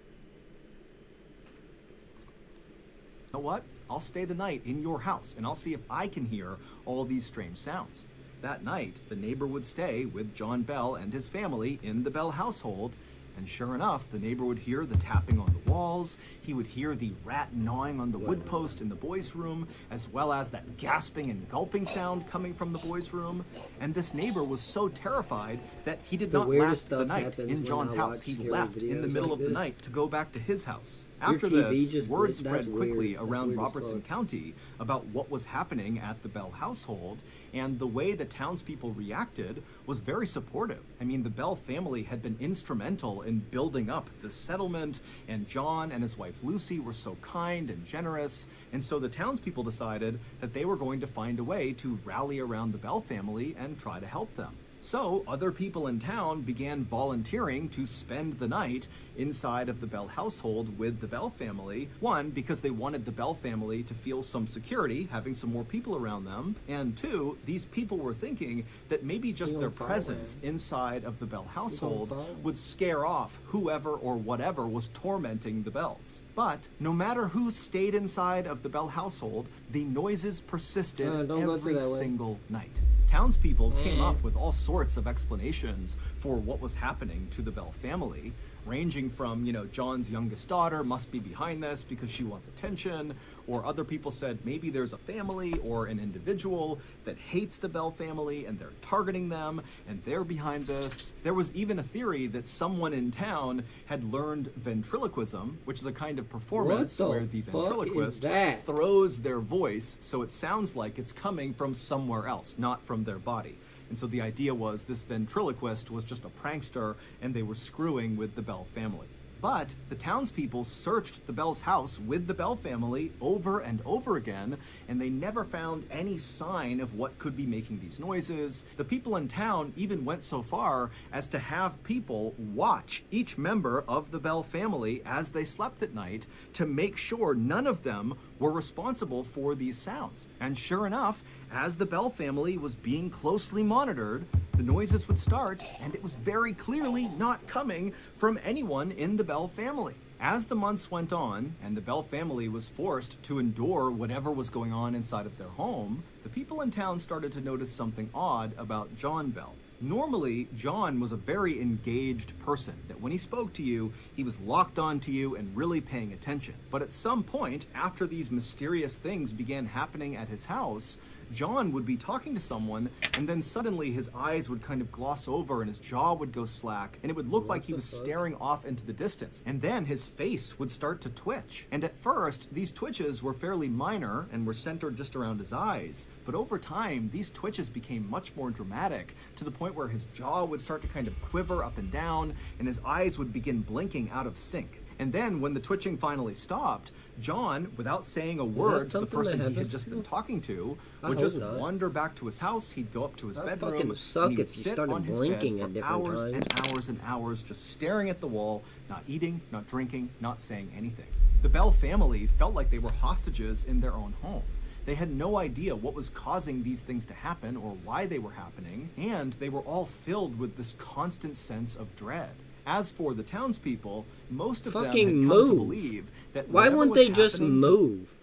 you know what? I'll stay the night in your house and I'll see if I can hear all these strange sounds. That night, the neighbor would stay with John Bell and his family in the Bell household, and sure enough, the neighbor would hear the tapping on the walls, he would hear the rat gnawing on the wood post in the boys' room, as well as that gasping and gulping sound coming from the boys' room. And this neighbor was so terrified that he did The not weirdest last the stuff night happens in when John's I house. watch He scary left in the videos middle like of the this. night to go back to his house. Your After TV this, just word glitched. That's spread quickly weird. That's around weird as Robertson fuck. County about what was happening at the Bell household, and the way the townspeople reacted was very supportive. I mean, the Bell family had been instrumental in building up the settlement, and John and his wife Lucy were so kind and generous, and so the townspeople decided that they were going to find a way to rally around the Bell family and try to help them. So other people in town began volunteering to spend the night inside of the Bell household with the Bell family. One, because they wanted the Bell family to feel some security, having some more people around them. And two, these people were thinking that maybe just You their gonna follow, presence man? inside of the Bell household follow? would scare off whoever or whatever was tormenting the Bells. But no matter who stayed inside of the Bell household, the noises persisted don't go through every that way. single night. Townspeople came up with all sorts of explanations for what was happening to the Bell family, ranging from, John's youngest daughter must be behind this because she wants attention, or other people said maybe there's a family or an individual that hates the Bell family and they're targeting them and they're behind this. There was even a theory that someone in town had learned ventriloquism, which is a kind of performance where the ventriloquist throws their voice so it sounds like it's coming from somewhere else, not from their body. And so the idea was this ventriloquist was just a prankster and they were screwing with the Bell family. But the townspeople searched the Bell's house with the Bell family over and over again, and they never found any sign of what could be making these noises. The people in town even went so far as to have people watch each member of the Bell family as they slept at night to make sure none of them were responsible for these sounds. And sure enough, as the Bell family was being closely monitored, the noises would start, and it was very clearly not coming from anyone in the Bell family. As the months went on, and the Bell family was forced to endure whatever was going on inside of their home, the people in town started to notice something odd about John Bell. Normally, John was a very engaged person, that when he spoke to you, he was locked onto you and really paying attention. But at some point, after these mysterious things began happening at his house, John would be talking to someone, and then suddenly his eyes would kind of gloss over and his jaw would go slack, and it would look like he was staring off into the distance. And then his face would start to twitch. And at first, these twitches were fairly minor and were centered just around his eyes. But over time, these twitches became much more dramatic, to the point where his jaw would start to kind of quiver up and down, and his eyes would begin blinking out of sync. And then when the twitching finally stopped, John, without saying a word to the person he had just been talking to, would just wander back to his house. He'd go up to his bedroom, and he would sit on his bed for hours and hours and hours, just staring at the wall, not eating, not drinking, not saying anything. The Bell family felt like they were hostages in their own home. They had no idea what was causing these things to happen or why they were happening, and they were all filled with this constant sense of dread. As for the townspeople, most of them had come to believe that why wouldn't they just move?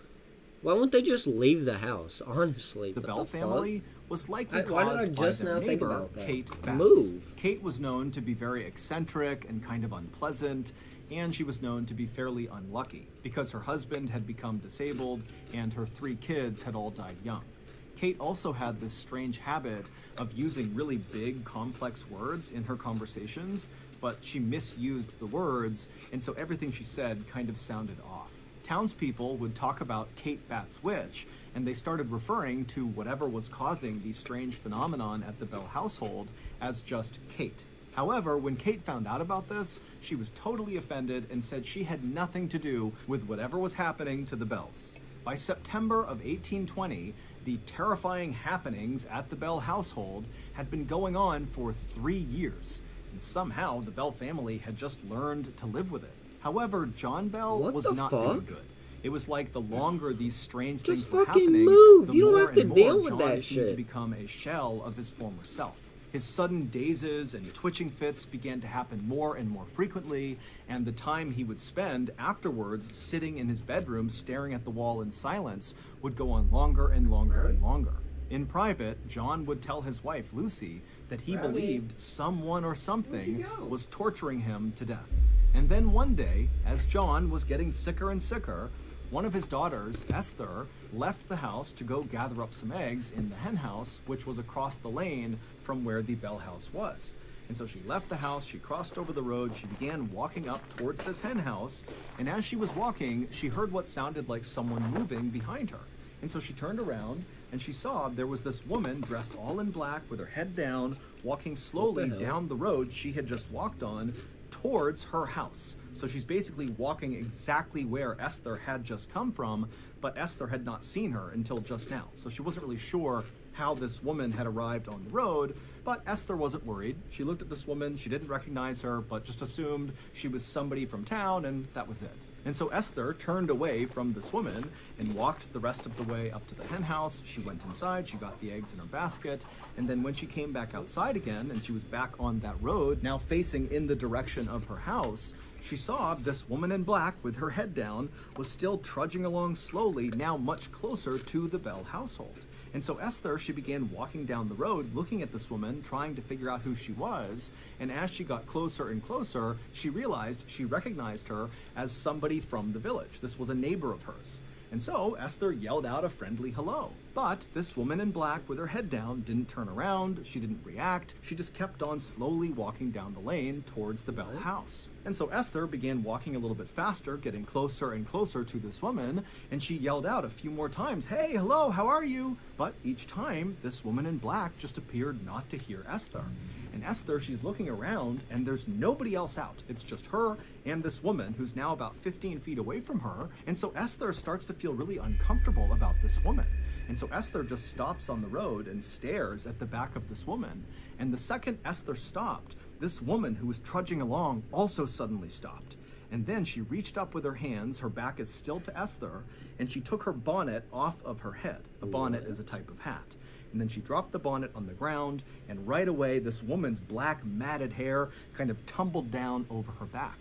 Why wouldn't they just leave the house? Honestly, the Bell family was likely why caused did I by just their now think neighbor, about that? Kate Batts. Move. Kate was known to be very eccentric and kind of unpleasant, and she was known to be fairly unlucky because her husband had become disabled and her 3 kids had all died young. Kate also had this strange habit of using really big, complex words in her conversations, but she misused the words, and so everything she said kind of sounded off. Townspeople would talk about Kate Batts' witch, and they started referring to whatever was causing the strange phenomenon at the Bell household as just Kate. However, when Kate found out about this, she was totally offended and said she had nothing to do with whatever was happening to the Bells. By September of 1820, the terrifying happenings at the Bell household had been going on for 3 years, and somehow the Bell family had just learned to live with it. However, John Bell was not doing good. It was like the longer these strange things were happening, the more and more John seemed to become a shell of his former self. His sudden dazes and twitching fits began to happen more and more frequently, and the time he would spend afterwards sitting in his bedroom staring at the wall in silence would go on longer and longer and longer. In private, John would tell his wife, Lucy, that he believed someone or something was torturing him to death. And then one day, as John was getting sicker and sicker, one of his daughters, Esther, left the house to go gather up some eggs in the hen house, which was across the lane from where the Bell house was. And so she left the house, she crossed over the road, she began walking up towards this hen house, and as she was walking, she heard what sounded like someone moving behind her. And so she turned around, and she saw there was this woman dressed all in black with her head down, walking slowly down the road she had just walked on towards her house. So she's basically walking exactly where Esther had just come from, but Esther had not seen her until just now. So she wasn't really sure how this woman had arrived on the road, but Esther wasn't worried. She looked at this woman, she didn't recognize her, but just assumed she was somebody from town, and that was it. And so Esther turned away from this woman and walked the rest of the way up to the hen house. She went inside, she got the eggs in her basket, and then when she came back outside again and she was back on that road, now facing in the direction of her house, she saw this woman in black with her head down was still trudging along slowly, now much closer to the Bell household. And so Esther, she began walking down the road, looking at this woman, trying to figure out who she was. And as she got closer and closer, she recognized her as somebody from the village. This was a neighbor of hers. And so Esther yelled out a friendly hello. But this woman in black with her head down didn't turn around, she didn't react, she just kept on slowly walking down the lane towards the Bell house. And so Esther began walking a little bit faster, getting closer and closer to this woman, and she yelled out a few more times, "Hey, hello, how are you?" But each time, this woman in black just appeared not to hear Esther. And Esther, she's looking around, and there's nobody else out. It's just her and this woman who's now about 15 feet away from her. And so Esther starts to feel really uncomfortable about this woman. And so Esther just stops on the road and stares at the back of this woman. And the second Esther stopped, this woman who was trudging along also suddenly stopped. And then she reached up with her hands, her back is still to Esther, and she took her bonnet off of her head. A bonnet is a type of hat. And then she dropped the bonnet on the ground, and right away this woman's black matted hair kind of tumbled down over her back.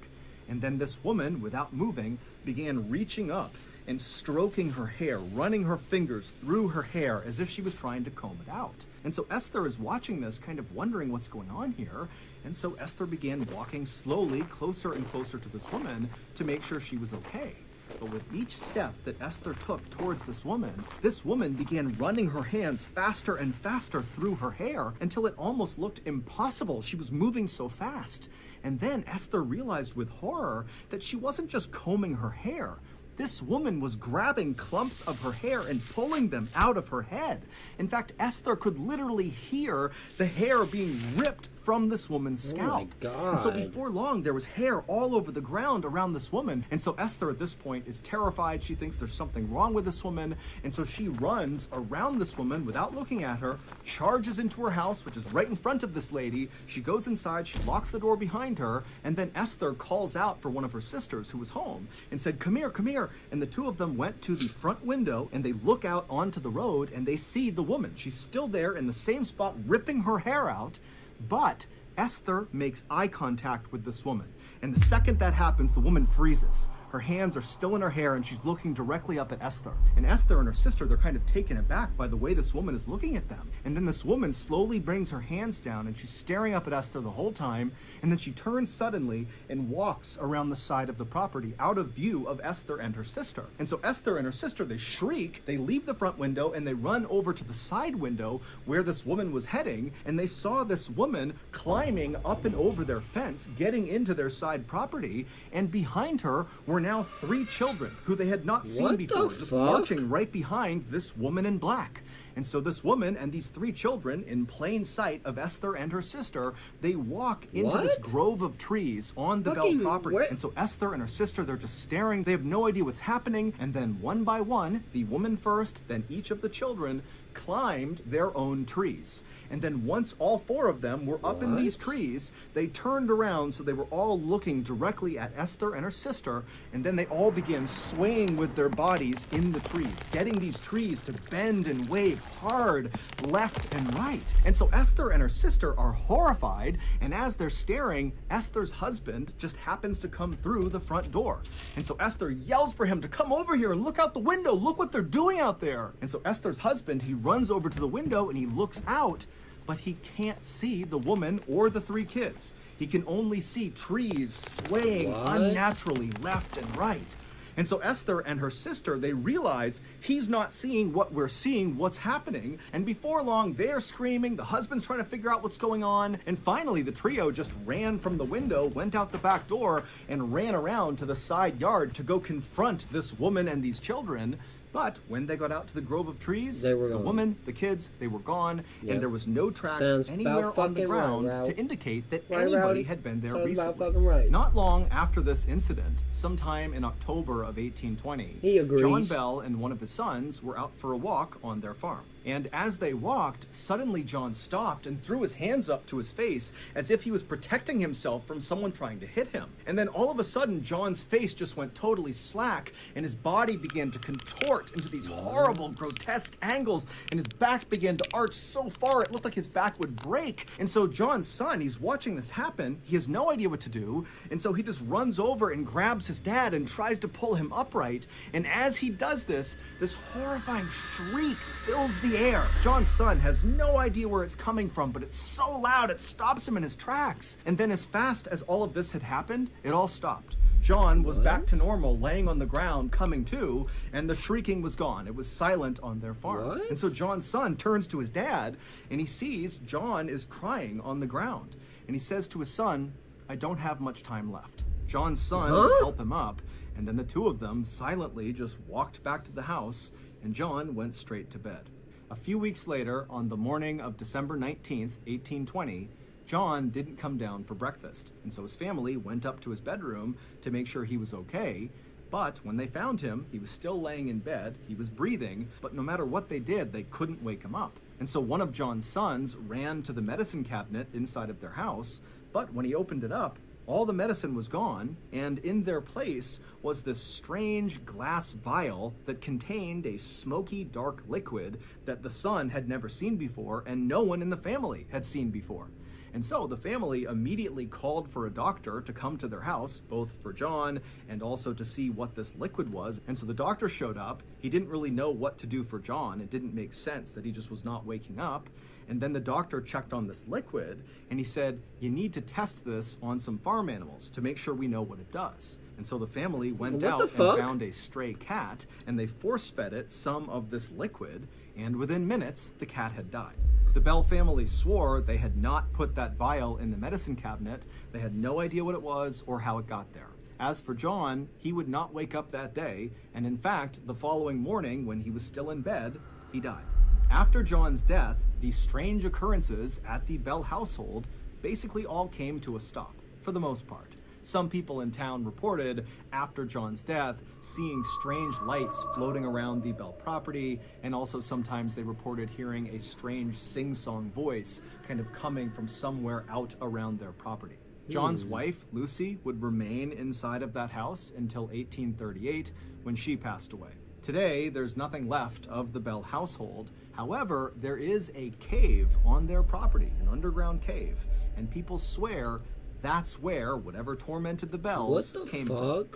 And then this woman, without moving, began reaching up and stroking her hair, running her fingers through her hair as if she was trying to comb it out. And so Esther is watching this, kind of wondering what's going on here. And so Esther began walking slowly closer and closer to this woman to make sure she was okay. But with each step that Esther took towards this woman began running her hands faster and faster through her hair until it almost looked impossible. She was moving so fast. And then Esther realized with horror that she wasn't just combing her hair. This woman was grabbing clumps of her hair and pulling them out of her head. In fact, Esther could literally hear the hair being ripped from this woman's scalp. Oh my God. And so before long, there was hair all over the ground around this woman. And so Esther at this point is terrified. She thinks there's something wrong with this woman. And so she runs around this woman without looking at her, charges into her house, which is right in front of this lady. She goes inside, she locks the door behind her. And then Esther calls out for one of her sisters who was home and said, "Come here, come here." And the two of them went to the front window and they look out onto the road and they see the woman. She's still there in the same spot, ripping her hair out. But Esther makes eye contact with this woman. And the second that happens, the woman freezes. Her hands are still in her hair and she's looking directly up at Esther. And Esther and her sister, they're kind of taken aback by the way this woman is looking at them. And then this woman slowly brings her hands down and she's staring up at Esther the whole time. And then she turns suddenly and walks around the side of the property out of view of Esther and her sister. And so Esther and her sister, they shriek, they leave the front window and they run over to the side window where this woman was heading. And they saw this woman climbing up and over their fence, getting into their side property. And behind her were now 3 children who they had not seen What before, the just fuck? marching right behind this woman in black. And so this woman and these 3 children, in plain sight of Esther and her sister, they walk into this What? grove of trees on the Bell Fucking property. where- And so Esther and her sister, they're just staring. They have no idea what's happening. And then one by one, the woman first, then each of the children climbed their own trees. And then once all 4 of them were up in these What? trees, they turned around so they were all looking directly at Esther and her sister, and then they all began swaying with their bodies in the trees, getting these trees to bend and wave hard left and right. And so Esther and her sister are horrified, and as they're staring, Esther's husband just happens to come through the front door. And so Esther yells for him to come over here and look out the window, look what they're doing out there. And so Esther's husband, he runs over to the window and he looks out, but he can't see the woman or the 3 kids. He can only see trees swaying What? unnaturally left and right. And so Esther and her sister, they realize he's not seeing what we're seeing, what's happening. And before long, they're screaming. The husband's trying to figure out what's going on. And finally, the trio just ran from the window, went out the back door, and ran around to the side yard to go confront this woman and these children. But when they got out to the grove of trees, They were the gone. woman, the kids, they were gone, Yep. and there was no tracks Sounds about anywhere on the fucking right, ground Ralph. to indicate that Right, anybody Rowdy? had been there Sounds about recently. fucking right. Not long after this incident, sometime in October of 1820, He agrees. John Bell and one of his sons were out for a walk on their farm. And as they walked, suddenly John stopped and threw his hands up to his face as if he was protecting himself from someone trying to hit him. And then all of a sudden, John's face just went totally slack and his body began to contort into these horrible, grotesque angles, and his back began to arch so far it looked like his back would break. And so John's son, he's watching this happen. He has no idea what to do. And so he just runs over and grabs his dad and tries to pull him upright. And as he does this, this horrifying shriek fills the the air. John's son has no idea where it's coming from, but it's so loud it stops him in his tracks. And then as fast as all of this had happened, it all stopped. John was back to normal, laying on the ground, coming to, and the shrieking was gone. It was silent on their farm. What? And so John's son turns to his dad, and he sees John is crying on the ground. And he says to his son, "I don't have much time left." John's son would help him up, and then the two of them silently just walked back to the house, and John went straight to bed. A few weeks later, on the morning of December 19th, 1820, John didn't come down for breakfast, and so his family went up to his bedroom to make sure he was okay. But when they found him, he was still laying in bed, he was breathing, but no matter what they did, they couldn't wake him up. And so one of John's sons ran to the medicine cabinet inside of their house, but when he opened it up, all the medicine was gone, and in their place was this strange glass vial that contained a smoky, dark liquid that the son had never seen before and no one in the family had seen before. And so the family immediately called for a doctor to come to their house, both for John and also to see what this liquid was. And so the doctor showed up. He didn't really know what to do for John. It didn't make sense that he just was not waking up. And then the doctor checked on this liquid and he said, "You need to test this on some farm animals to make sure we know what it does." And so the family went out and found a stray cat and they force-fed it some of this liquid, and within minutes, the cat had died. The Bell family swore they had not put that vial in the medicine cabinet. They had no idea what it was or how it got there. As for John, he would not wake up that day, and in fact, the following morning, when he was still in bed, he died. After John's death, these strange occurrences at the Bell household basically all came to a stop, for the most part. Some people in town reported, after John's death, seeing strange lights floating around the Bell property, and also sometimes they reported hearing a strange sing-song voice kind of coming from somewhere out around their property. John's wife, Lucy, would remain inside of that house until 1838, when she passed away. Today, there's nothing left of the Bell household. However, there is a cave on their property, an underground cave, and people swear that's where whatever tormented the Bells came from.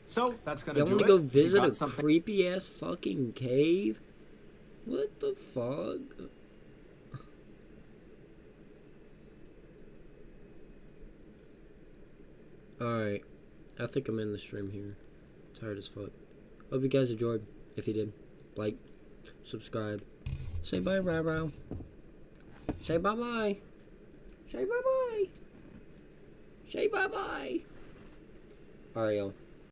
So, that's gonna do it. Y'all wanna go visit a creepy-ass fucking cave? What the fuck? Alright. I think I'm in the stream here. Tired as fuck. Hope you guys enjoyed. If you did, like, subscribe. Say bye, Row. Say bye-bye. Say bye-bye. Say bye-bye. Alright, y'all.